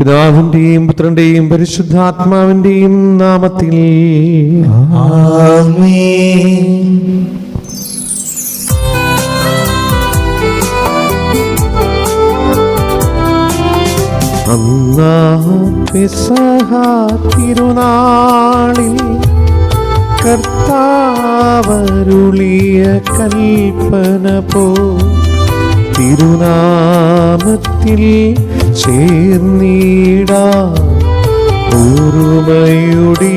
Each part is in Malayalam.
പിതാവിന്റെയും പുത്രന്റെയും പരിശുദ്ധാത്മാവിന്റെയും നാമത്തിൽ ആമേൻ. അന്നാ പെസഹ തിരുനാളിൽ കർത്താവരുളിയ കൽപ്പന പോ തിരുനാമത്തിൽ ചേർന്നിടാം ഓർമ്മയുടെ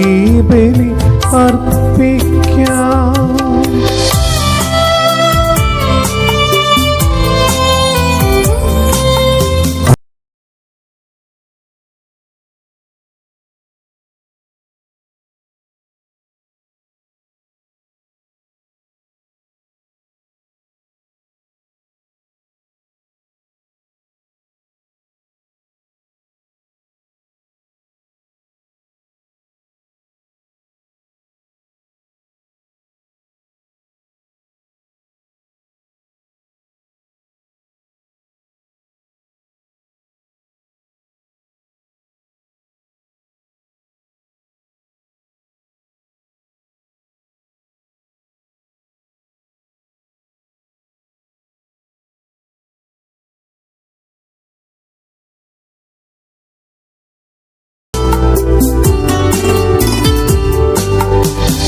ബലി അർപ്പിക്കാം.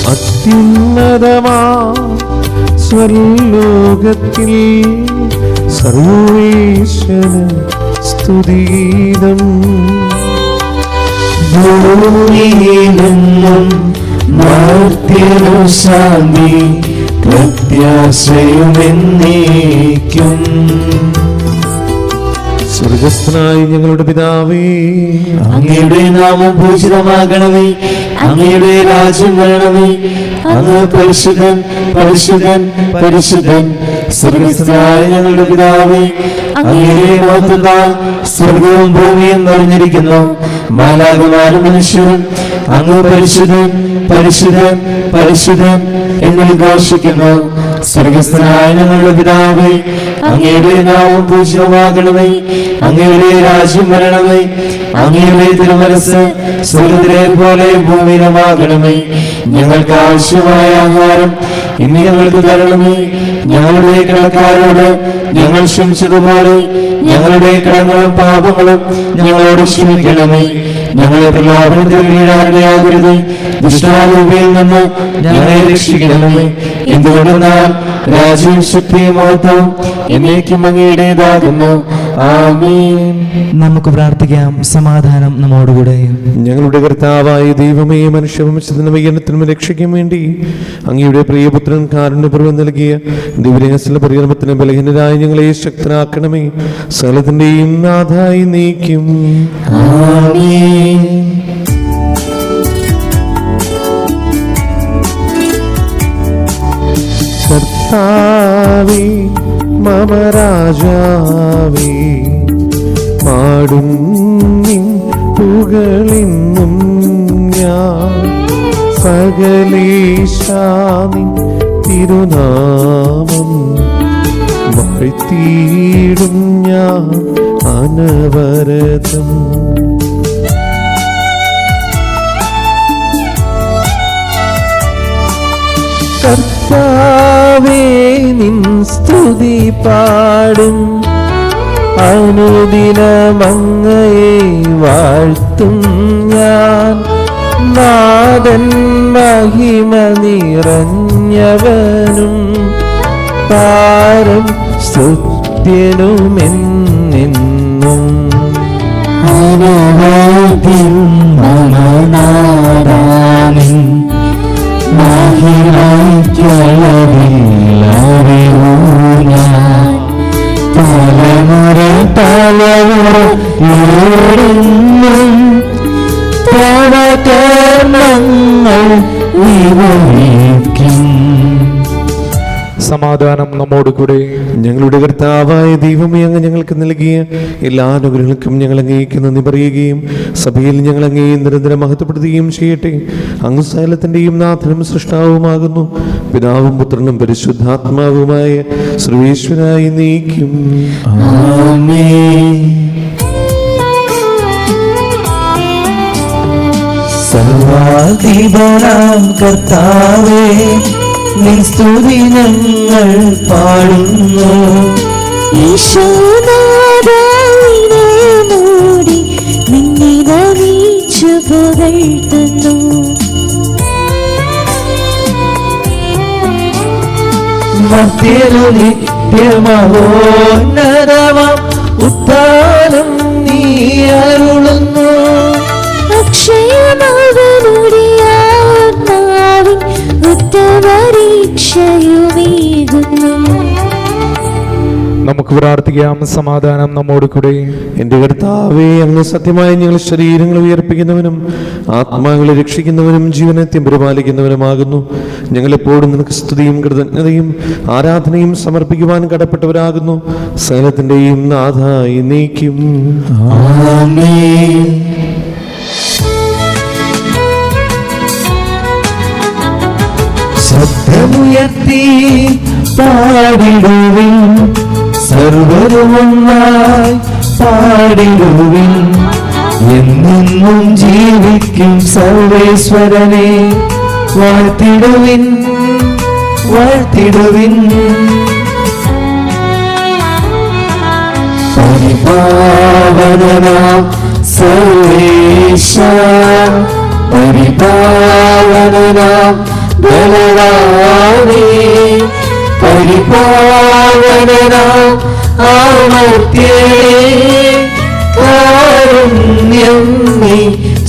അത്യുന്നതമാ സ്വർലോകത്തിൽ സർവേശ്വര സ്തുതിഗീതം. ഭൂമിയിലെന്നും മർത്യനു ശാന്തി പ്രത്യാശയുമെന്നേക്കും. സ്വർഗസ്ഥനായ ഞങ്ങളുടെ പിതാവേ, അങ്ങയുടെ നാമം പൂജിതമാകണമേ. അങ്ങയുടെ രാജ്യം വരണമേ. അങ്ങ് പരിശുദ്ധൻ പരിശുദ്ധൻ പരിശുദ്ധൻ. സ്വർഗസ്ഥനായ ഞങ്ങളുടെ പിതാവേ, അങ്ങയുടെ മഹത്വത്താൽ സ്വർഗവും ഭൂമിയും നിറഞ്ഞിരിക്കുന്നു. മാലാഖമാരും മനുഷ്യരും അങ്ങ് പരിശുദ്ധൻ പരിശുദ്ധൻ പരിശുദ്ധൻ എന്ന് ഘോഷിക്കുന്നു. സ്വർഗസ്ഥനായ ഞങ്ങളുടെ പിതാവേ, അങ്ങയുടെ നാമം പൂജിതമാകണമേ. അങ്ങയുടെ രാജ്യം വരണമേ. അങ്ങയുടെ തിരുമനസ്സ് സ്വർഗ്ഗത്തിലെ പോലെ ഭൂമിയിലുമാകണമേ. ഞങ്ങൾക്ക് ആവശ്യമായ ആഹാരം ഇന്ന് ഞങ്ങൾക്ക് തരണമേ. ഞങ്ങളുടെ കടക്കാരോട് ഞങ്ങൾ ക്ഷമിച്ചതുപോലെ ഞങ്ങളുടെ കടങ്ങളും പാപങ്ങളും ഞങ്ങളോട് ക്ഷമിക്കണമേ. ഞങ്ങളെ പ്രലോഭനത്തിൽ വീഴാനിടയാകരുത്. ദുഷ്ടാരൂപിയിൽ നിന്ന് ഞങ്ങളെ രക്ഷിക്കണമേ. എന്തുകൊണ്ടെന്നാൽ രാജ്യവും ശക്തിയും മഹത്വവും എന്നേക്കും അങ്ങയുടേതാകുന്നു. ആമേൻ. നമുക്ക് പ്രാർത്ഥിക്കാം. സമാധാനം നമ്മോടുകൂടെ. ഞങ്ങളുടെ കർത്താവായ ദൈവമേ, മനുഷ്യവംശത്തിനും വികരണത്തിനും രക്ഷയ്ക്കും വേണ്ടി അങ്ങയുടെ പ്രിയപുത്രൻ കാരുണ്യപൂർവ്വം നൽകിയ ദിവ്യരഹസ്യ പരികർമ്മത്തിന് ബലഹീനരായ ഞങ്ങളെ ശക്തനാക്കണമേ. സകലത്തിന്റെയും നാഥായി നീക്കും. ആമേൻ. കർത്താവേ മമ രാജാവേ, പാടും നിൻ പുകഴെന്നും ഞാൻ. സകലേശാനിൻ തിരുനാമം വാഴ്ത്തിയിടും ഞാൻ അനവരതം. കർത്താവേ നിൻ സ്തുതി പാടും, അനുദിനമങ്ങയെ വാഴ്ത്തും ഞാൻ. നാഥൻ മഹിമ നിറഞ്ഞവനും താരം സ്തുത്യനുമെന്നെന്നും. അനുവാദ്യം മമനാദാനിൻ മഹിമയ്ക്കളവില്ലറിവൂനാൻ. തലമുറ തലമുറ യോടെന്നും പ്രവചനങ്ങൾ വിവരിക്കും. സമാധാനം നമ്മോടുകൂടെ. ഞങ്ങളുടെ കർത്താവായ ദൈവമേ, അങ്ങ് ഞങ്ങൾക്ക് നൽകിയ എല്ലാ അനുഗ്രഹങ്ങൾക്കും ഞങ്ങൾ അങ്ങേക്ക് നന്ദി പറയുകയും സഭയിൽ ഞങ്ങൾ അങ്ങേ നിരന്തരം മഹത്വപ്പെടുത്തുകയും ചെയ്യട്ടെ. അങ്ങ് സകലത്തിന്റെയും നാഥനും സൃഷ്ടാവുമാകുന്നു. പിതാവും പുത്രനും പരിശുദ്ധാത്മാവുമായ സർവേശ്വരായി നീക്കും. ആമേൻ. സർവാധിപനാം കർത്താവേ, നിൻ സ്തുതി ഞങ്ങൾ പാടുന്നു. ഈശോനാഥനോടി നിന്നെ നമിച്ചു പുകഴ്ത്തുന്നു. മർത്യനു നിത്യമഹോന്നതമാം ഉത്ഥാനം നീ അരുളുന്നു. അക്ഷയമവനുടെ ആത്മാവിൻ ഉത്തമരീക്ഷയുമേകുന്നു. നമുക്ക് പ്രാർത്ഥിക്കാം. സമാധാനം നമ്മോട് കൂടെ. എന്റെ കർത്താവേ, അങ്ങ് സത്യമായി ഞങ്ങൾ ശരീരങ്ങൾ ഉയർപ്പിക്കുന്നവനും ആത്മാക്കളെ രക്ഷിക്കുന്നവനും ജീവനത്യം പരിപാലിക്കുന്നവനുമാകുന്നു. ഞങ്ങളെപ്പോഴും നിനക്ക് സ്തുതിയും കൃതജ്ഞതയും ആരാധനയും സമർപ്പിക്കുവാൻ കടപ്പെട്ടവരാകുന്നു. സകലത്തിന്റെയും നാഥ എന്നേക്കും. ആമേൻ. ശബ്ദമുയർത്തി പാടിടുവിൻ, സർവരുമൊന്നായി പാടിടുവിൻ. എന്നെന്നും ജീവിക്കും സർവേശ്വരനെ വാഴ്ത്തിടുവിൻ, വാഴ്ത്തിടുവിൻ. പരിപാവനാം സർവേശ, പരിപാവനാം ബലവാനേ, പരിപാവനാം അമർത്യനേ, കാരുണ്യം നീ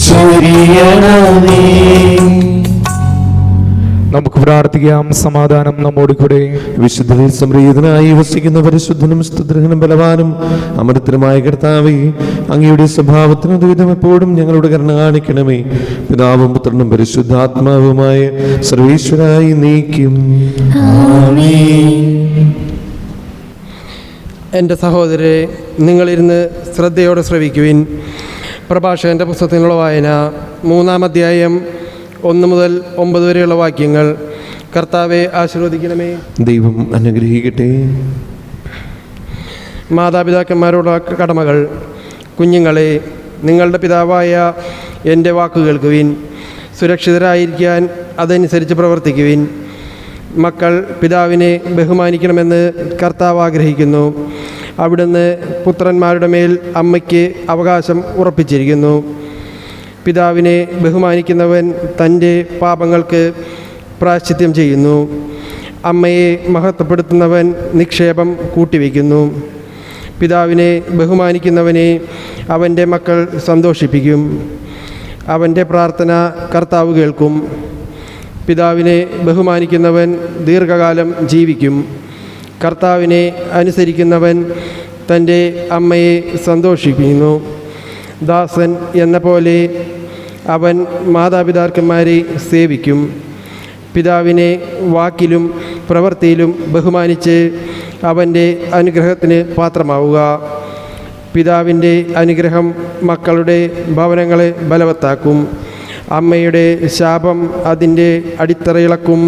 ചൊരിയണമേ. നമുക്ക് പ്രാർത്ഥിക്കാം. സമാധാനം നമ്മോട് കൂടെ. വിശുദ്ധരിൽ സംപ്രീതനായി വസിക്കുന്ന പരിശുദ്ധനും സ്തുതിർഹനും ബലവാനും അമൃതനുമായ കർത്താവേ, അങ്ങയുടെ സ്വഭാവത്തിന് ദ്വിധം എപ്പോഴും ഞങ്ങളുടെ കരുണ കാണിക്കണമേ. പിതാവും പുത്രനും പരിശുദ്ധാത്മാവുമായ സർവേശ്വരായി നീക്കും. എൻ്റെ സഹോദരരെ, നിങ്ങളിരുന്ന് ശ്രദ്ധയോടെ ശ്രവിക്കുവിൻ. പ്രഭാഷകൻ്റെ പുസ്തകത്തിനുള്ള വായന 3-ാം അധ്യായം 1 മുതൽ 9 വരെയുള്ള വാക്യങ്ങൾ. കർത്താവെ ആശീർവദിക്കണമേ. ദൈവം അനുഗ്രഹിക്കട്ടെ. മാതാപിതാക്കന്മാരോടുള്ള കടമകൾ. കുഞ്ഞുങ്ങളെ, നിങ്ങളുടെ പിതാവായ എൻ്റെ വാക്കു കേൾക്കുവിൻ. സുരക്ഷിതരായിരിക്കാൻ അതനുസരിച്ച് പ്രവർത്തിക്കുവിൻ. മക്കൾ പിതാവിനെ ബഹുമാനിക്കണമെന്ന് കർത്താവ് ആഗ്രഹിക്കുന്നു. അവിടുന്ന് പുത്രന്മാരുടെ മേൽ അമ്മയ്ക്ക് അവകാശം ഉറപ്പിച്ചിരിക്കുന്നു. പിതാവിനെ ബഹുമാനിക്കുന്നവൻ തൻ്റെ പാപങ്ങൾക്ക് പ്രായശ്ചിത്യം ചെയ്യുന്നു. അമ്മയെ മഹത്വപ്പെടുത്തുന്നവൻ നിക്ഷേപം കൂട്ടിവെക്കുന്നു. പിതാവിനെ ബഹുമാനിക്കുന്നവനെ അവൻ്റെ മക്കൾ സന്തോഷിപ്പിക്കും. അവൻ്റെ പ്രാർത്ഥന കർത്താവ് കേൾക്കും. പിതാവിനെ ബഹുമാനിക്കുന്നവൻ ദീർഘകാലം ജീവിക്കും. കർത്താവിനെ അനുസരിക്കുന്നവൻ തൻ്റെ അമ്മയെ സന്തോഷിപ്പിക്കുന്നു. ദാസൻ എന്ന പോലെ അവൻ മാതാപിതാക്കന്മാരെ സേവിക്കും. പിതാവിനെ വാക്കിലും പ്രവൃത്തിയിലും ബഹുമാനിച്ച് അവൻ്റെ അനുഗ്രഹത്തിന് പാത്രമാവുക. പിതാവിൻ്റെ അനുഗ്രഹം മക്കളുടെ ഭവനങ്ങളെ ബലവത്താക്കും. അമ്മയുടെ ശാപം അതിൻ്റെ അടിത്തറയിളക്കും.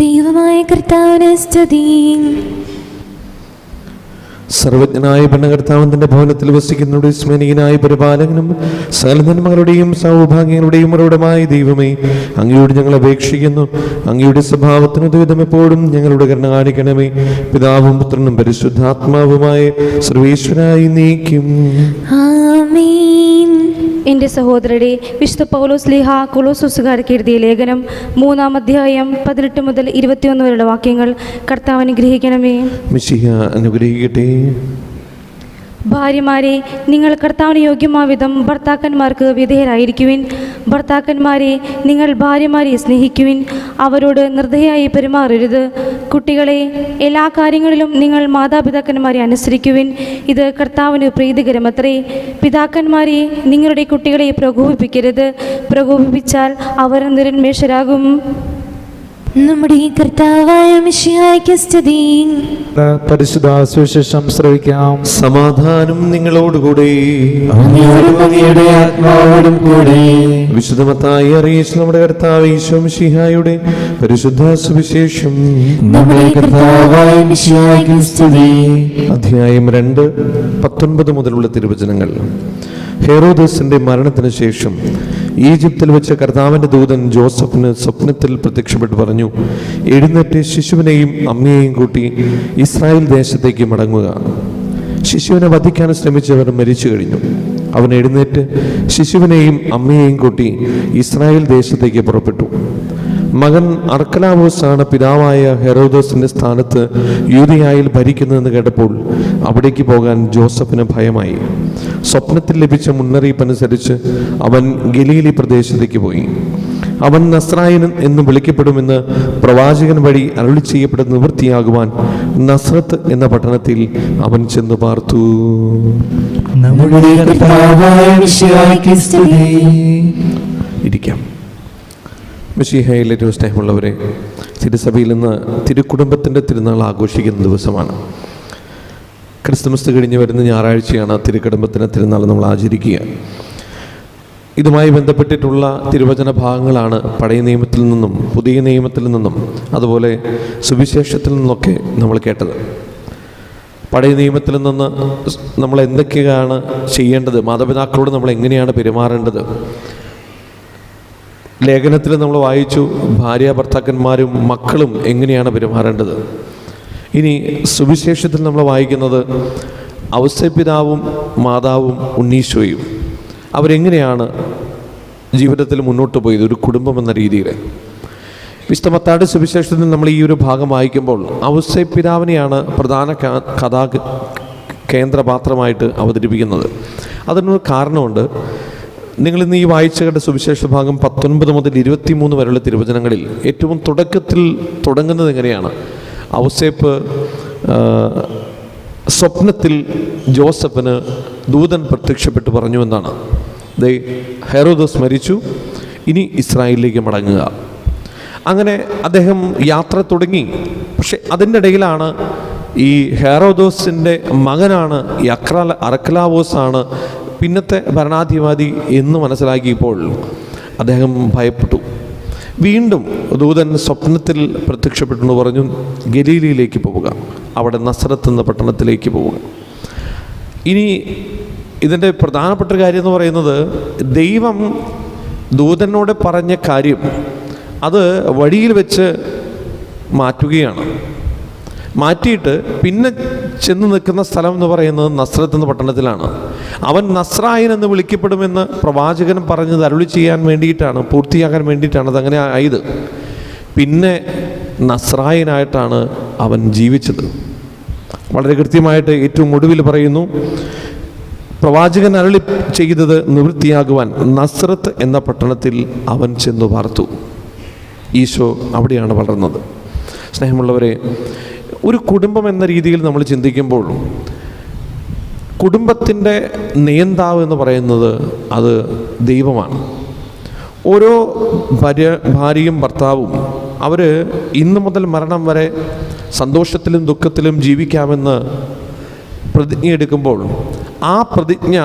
ദൈവമായ കർത്താവിനെ സ്തുതി. സർവജ്ഞനായ ഭരണകർത്താവിന്റെ ഭവനത്തിൽ വസിക്കുന്നവരുടെ സ്മരണീയനായ പരിപാലകനും സകല നന്മകളുടെയും സൗഭാഗ്യങ്ങളുടെയും ഉറവിടമായ ദൈവമേ, അങ്ങയോട് ഞങ്ങൾ അപേക്ഷിക്കുന്നു. അങ്ങയുടെ സ്വഭാവത്തിന് ദ്വിധം എപ്പോഴും ഞങ്ങളുടെ കരുണ കാണിക്കണമേ. പിതാവും പുത്രനും പരിശുദ്ധാത്മാവുമായ സർവേശ്വരായി നീക്കും. ആമേൻ. എൻ്റെ സഹോദരരെ, വിശുദ്ധ പൗലോസ് ലീഹ കൊലോസ്സുകാർക്ക് എഴുതിയ ലേഖനം 3-ാം അധ്യായം 18 മുതൽ 21 വരെയുള്ള വാക്യങ്ങൾ. കർത്താവ് അനുഗ്രഹിക്കണമേ. മിശിഹ അനുഗ്രഹിക്കട്ടെ. ഭാര്യമാരെ, നിങ്ങൾ കർത്താവിന് യോഗ്യമായ വിധം ഭർത്താക്കന്മാർക്ക് വിധേയരായിരിക്കുവിൻ. ഭർത്താക്കന്മാരെ, നിങ്ങൾ ഭാര്യമാരെ സ്നേഹിക്കുവിൻ. അവരോട് നിർദ്ദയായി പെരുമാറരുത്. കുട്ടികളെ, എല്ലാ കാര്യങ്ങളിലും നിങ്ങൾ മാതാപിതാക്കന്മാരെ അനുസരിക്കുവിൻ. ഇത് കർത്താവിന് പ്രീതികരമത്രേ. പിതാക്കന്മാരെ, നിങ്ങളുടെ കുട്ടികളെ പ്രകോപിപ്പിക്കരുത്. പ്രകോപിപ്പിച്ചാൽ അവർ നിരന്മേഷരാകും. നമ്മുടെ കർത്താവായ മിശിഹായ്ക്ക് സ്തുതി. പരിശുദ്ധ സുവിശേഷം ശ്രവിക്കാം. സമാധാനം നിങ്ങളോടുകൂടെ. അങ്ങയോടും അങ്ങയുടെ ആത്മാവോടും കൂടെ. വിശുദ്ധ മത്തായി അറിയിച്ച നമ്മുടെ കർത്താവ് ഈശോ മിശിഹായുടെ പരിശുദ്ധ സുവിശേഷം. നമ്മുടെ കർത്താവായ മിശിഹായ്ക്ക് സ്തുതി. അധ്യായം 2 19 മുതലുള്ള തിരുവചനങ്ങൾ. ഹെറോദസിന്റെ മരണത്തിന് ശേഷം ഈജിപ്തിൽ വെച്ച് കർത്താവിൻ്റെ ദൂതൻ ജോസഫിന് സ്വപ്നത്തിൽ പ്രത്യക്ഷപ്പെട്ട് പറഞ്ഞു, എഴുന്നേറ്റ് ശിശുവിനെയും അമ്മയെയും കൂട്ടി ഇസ്രായേൽ ദേശത്തേക്ക് മടങ്ങുക. ശിശുവിനെ വധിക്കാൻ ശ്രമിച്ചവർ മരിച്ചു കഴിഞ്ഞു. അവൻ എഴുന്നേറ്റ് ശിശുവിനെയും അമ്മയെയും കൂട്ടി ഇസ്രായേൽ ദേശത്തേക്ക് പുറപ്പെട്ടു. മകൻ അർക്കലാവോസാണ് പിതാവായ ഹെറോദസിന്റെ സ്ഥാനത്ത് യൂദയായിൽ ഭരിക്കുന്നതെന്ന് കേട്ടപ്പോൾ അവിടേക്ക് പോകാൻ ജോസഫിന് ഭയമായി. സ്വപ്നത്തിൽ ലഭിച്ച മുന്നറിയിപ്പനുസരിച്ച് അവൻ ഗലീലി പ്രദേശത്തേക്ക് പോയി. അവൻ നസ്രായൻ എന്ന് വിളിക്കപ്പെടുമെന്ന് പ്രവാചകൻ വഴി അരുളി ചെയ്യപ്പെടുന്ന നിവൃത്തിയാകുവാൻ നസ്രത്ത് എന്ന പട്ടണത്തിൽ അവൻ ചെന്ന് പാർത്തു. നമ്മുടെ കർത്താവായ മിശിഹായ്ക്ക് സ്തുതി. ഇരിക്കാം. മിശിഹായിൽ ഏറ്റവും സ്നേഹമുള്ളവരെ, തിരുസഭയിൽ നിന്ന് തിരുക്കുടുംബത്തിൻ്റെ തിരുനാൾ ആഘോഷിക്കുന്ന ദിവസമാണ്. ക്രിസ്തുമസ് കഴിഞ്ഞ് വരുന്ന ഞായറാഴ്ചയാണ് തിരുക്കുടുംബത്തിൻ്റെ തിരുനാൾ നമ്മൾ ആചരിക്കുക. ഇതുമായി ബന്ധപ്പെട്ടിട്ടുള്ള തിരുവചന ഭാഗങ്ങളാണ് പഴയ നിയമത്തിൽ നിന്നും പുതിയ നിയമത്തിൽ നിന്നും അതുപോലെ സുവിശേഷത്തിൽ നിന്നൊക്കെ നമ്മൾ കേട്ടത്. പഴയ നിയമത്തിൽ നിന്ന് നമ്മൾ എന്തൊക്കെയാണ് ചെയ്യേണ്ടത്, മാതാപിതാക്കളോട് നമ്മൾ എങ്ങനെയാണ് പെരുമാറേണ്ടത്. ലേഖനത്തിൽ നമ്മൾ വായിച്ചു ഭാര്യ ഭർത്താക്കന്മാരും മക്കളും എങ്ങനെയാണ് പെരുമാറേണ്ടത്. ഇനി സുവിശേഷത്തിൽ നമ്മൾ വായിക്കുന്നത് ഔസേപ്പിതാവും മാതാവും ഉണ്ണീശോയും അവരെങ്ങനെയാണ് ജീവിതത്തിൽ മുന്നോട്ട് പോയത്, ഒരു കുടുംബം എന്ന രീതിയിൽ. വിശുദ്ധ മത്തായിയുടെ സുവിശേഷത്തിൽ നമ്മൾ ഈ ഒരു ഭാഗം വായിക്കുമ്പോൾ ഔസേപ്പിതാവിനെയാണ് പ്രധാന കേന്ദ്രപാത്രമായിട്ട് അവതരിപ്പിക്കുന്നത്. അതിനൊരു കാരണമുണ്ട്. നിങ്ങളിന്ന് ഈ വായിച്ച കേട്ട സുവിശേഷ ഭാഗം 19 മുതൽ 23 വരെയുള്ള തിരുവചനങ്ങളിൽ ഏറ്റവും തുടക്കത്തിൽ തുടങ്ങുന്നത് എങ്ങനെയാണ്? ഔസേപ്പ് സ്വപ്നത്തിൽ ജോസഫിന് ദൂതൻ പ്രത്യക്ഷപ്പെട്ട് പറഞ്ഞു എന്നാണ്, ഹെറോദസ് മരിച്ചു, ഇനി ഇസ്രായേലിലേക്ക് മടങ്ങുക. അങ്ങനെ അദ്ദേഹം യാത്ര തുടങ്ങി. പക്ഷെ അതിൻ്റെ ഇടയിലാണ് ഈ ഹെറോദോസിൻ്റെ മകനാണ് ഈ അർക്കലാവോസാണ് പിന്നത്തെ ഭരണാധികാരി എന്ന് മനസ്സിലാക്കിയപ്പോൾ അദ്ദേഹം ഭയപ്പെട്ടു. വീണ്ടും ദൂതൻ സ്വപ്നത്തിൽ പ്രത്യക്ഷപ്പെട്ടെന്ന് പറഞ്ഞു, ഗലീലയിലേക്ക് പോവുക, അവിടെ നസ്രത്ത് എന്ന പട്ടണത്തിലേക്ക് പോവുക. ഇനി ഇതിൻ്റെ പ്രധാനപ്പെട്ട കാര്യം എന്ന് പറയുന്നത്, ദൈവം ദൂതനോട് പറഞ്ഞ കാര്യം അത് വഴിയിൽ വെച്ച് മാറ്റുകയാണ്. മാറ്റിയിട്ട് പിന്നെ ചെന്ന് നിൽക്കുന്ന സ്ഥലം എന്ന് പറയുന്നത് നസ്രത്ത് എന്ന പട്ടണത്തിലാണ്. അവൻ നസ്രായൻ എന്ന് വിളിക്കപ്പെടുമെന്ന് പ്രവാചകൻ പറഞ്ഞത് അരുളി ചെയ്യാൻ വേണ്ടിയിട്ടാണ്, പൂർത്തിയാക്കാൻ വേണ്ടിയിട്ടാണ് അതങ്ങനെ ആയത്. പിന്നെ നസ്രായനായിട്ടാണ് അവൻ ജീവിച്ചത്. വളരെ കൃത്യമായിട്ട് ഏറ്റവും ഒടുവിൽ പറയുന്നു, പ്രവാചകൻ അരുളി ചെയ്തത് നിവൃത്തിയാകുവാൻ നസ്രത്ത് എന്ന പട്ടണത്തിൽ അവൻ ചെന്നു പാർത്തു. ഈശോ അവിടെയാണ് വളർന്നത്. സ്നേഹമുള്ളവരെ, ഒരു കുടുംബം എന്ന രീതിയിൽ നമ്മൾ ചിന്തിക്കുമ്പോൾ കുടുംബത്തിൻ്റെ നിയന്താവ് എന്ന് പറയുന്നത് അത് ദൈവമാണ്. ഓരോ ഭാര്യയും ഭർത്താവും അവർ ഇന്നു മുതൽ മരണം വരെ സന്തോഷത്തിലും ദുഃഖത്തിലും ജീവിക്കാമെന്ന് പ്രതിജ്ഞ എടുക്കുമ്പോൾ ആ പ്രതിജ്ഞ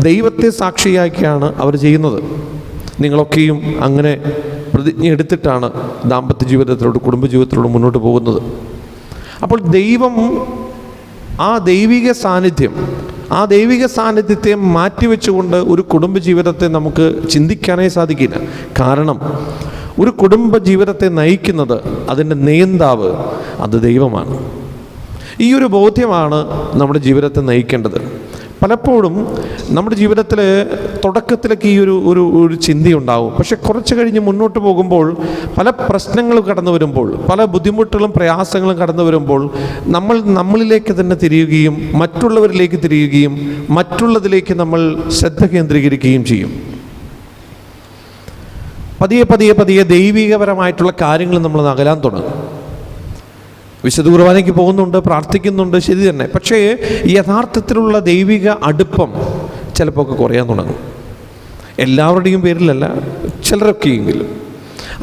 ദൈവത്തെ സാക്ഷിയാക്കിയാണ് അവർ ചെയ്യുന്നത്. നിങ്ങളൊക്കെയും അങ്ങനെ പ്രതിജ്ഞ എടുത്തിട്ടാണ് ദാമ്പത്യ ജീവിതത്തിലോട് കുടുംബജീവിതത്തിലോട് മുന്നോട്ട് പോകുന്നത്. അപ്പോൾ ദൈവം ആ ദൈവിക സാന്നിധ്യത്തെ മാറ്റിവെച്ചുകൊണ്ട് ഒരു കുടുംബജീവിതത്തെ നമുക്ക് ചിന്തിക്കാനേ സാധിക്കില്ല. കാരണം ഒരു കുടുംബജീവിതത്തെ നയിക്കുന്നത്, അതിൻ്റെ നിയന്താവ് അത് ദൈവമാണ്. ഈ ഒരു ബോധ്യമാണ് നമ്മുടെ ജീവിതത്തെ നയിക്കേണ്ടത്. പലപ്പോഴും നമ്മുടെ ജീവിതത്തിൽ തുടക്കത്തിലൊക്കെ ഈ ഒരു ചിന്തയുണ്ടാവും. പക്ഷെ കുറച്ച് കഴിഞ്ഞ് മുന്നോട്ട് പോകുമ്പോൾ പല പ്രശ്നങ്ങളും കടന്നു വരുമ്പോൾ, പല ബുദ്ധിമുട്ടുകളും പ്രയാസങ്ങളും കടന്നു വരുമ്പോൾ നമ്മൾ നമ്മളിലേക്ക് തന്നെ തിരിയുകയും മറ്റുള്ളവരിലേക്ക് തിരിയുകയും മറ്റുള്ളതിലേക്ക് നമ്മൾ ശ്രദ്ധ കേന്ദ്രീകരിക്കുകയും ചെയ്യും. പതിയെ ദൈവികപരമായിട്ടുള്ള കാര്യങ്ങൾ നമ്മൾ അകലാൻ തുടങ്ങും. വിശുദ്ധ കുർബാനയ്ക്ക് പോകുന്നുണ്ട്, പ്രാർത്ഥിക്കുന്നുണ്ട്, ശരി തന്നെ. പക്ഷേ യഥാർത്ഥത്തിലുള്ള ദൈവിക അടുപ്പം ചിലപ്പോൾ ഒക്കെ കുറയാൻ തുടങ്ങും. എല്ലാവരുടെയും പേരിലല്ല, ചിലരൊക്കെയെങ്കിലും.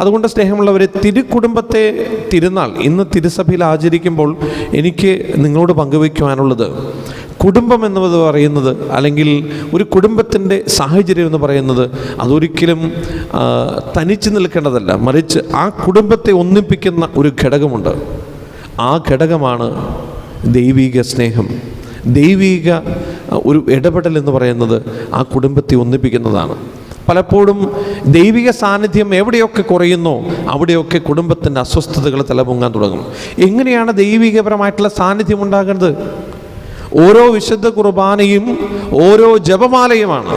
അതുകൊണ്ട് സ്നേഹമുള്ളവരെ, തിരുക്കുടുംബത്തെ തിരുനാൾ ഇന്ന് തിരുസഭയിൽ ആചരിക്കുമ്പോൾ എനിക്ക് നിങ്ങളോട് പങ്കുവയ്ക്കുവാനുള്ളത്, കുടുംബം എന്നത് പറയുന്നത്, അല്ലെങ്കിൽ ഒരു കുടുംബത്തിൻ്റെ സാഹചര്യം എന്ന് പറയുന്നത് അതൊരിക്കലും തനിച്ച് നിൽക്കേണ്ടതല്ല. മറിച്ച് ആ കുടുംബത്തെ ഒന്നിപ്പിക്കുന്ന ഒരു ഘടകമുണ്ട്. ആ ഘടകമാണ് ദൈവിക സ്നേഹം, ദൈവിക ഒരു ഇടപെടൽ എന്ന് പറയുന്നത് ആ കുടുംബത്തെ ഒന്നിപ്പിക്കുന്നതാണ്. പലപ്പോഴും ദൈവിക സാന്നിധ്യം എവിടെയൊക്കെ കുറയുന്നോ അവിടെയൊക്കെ കുടുംബത്തിൻ്റെ അസ്വസ്ഥതകൾ തലപൊങ്ങാൻ തുടങ്ങും. എങ്ങനെയാണ് ദൈവികപരമായിട്ടുള്ള സാന്നിധ്യം ഉണ്ടാകുന്നത്? ഓരോ വിശുദ്ധ കുർബാനയും ഓരോ ജപമാലയുമാണ്.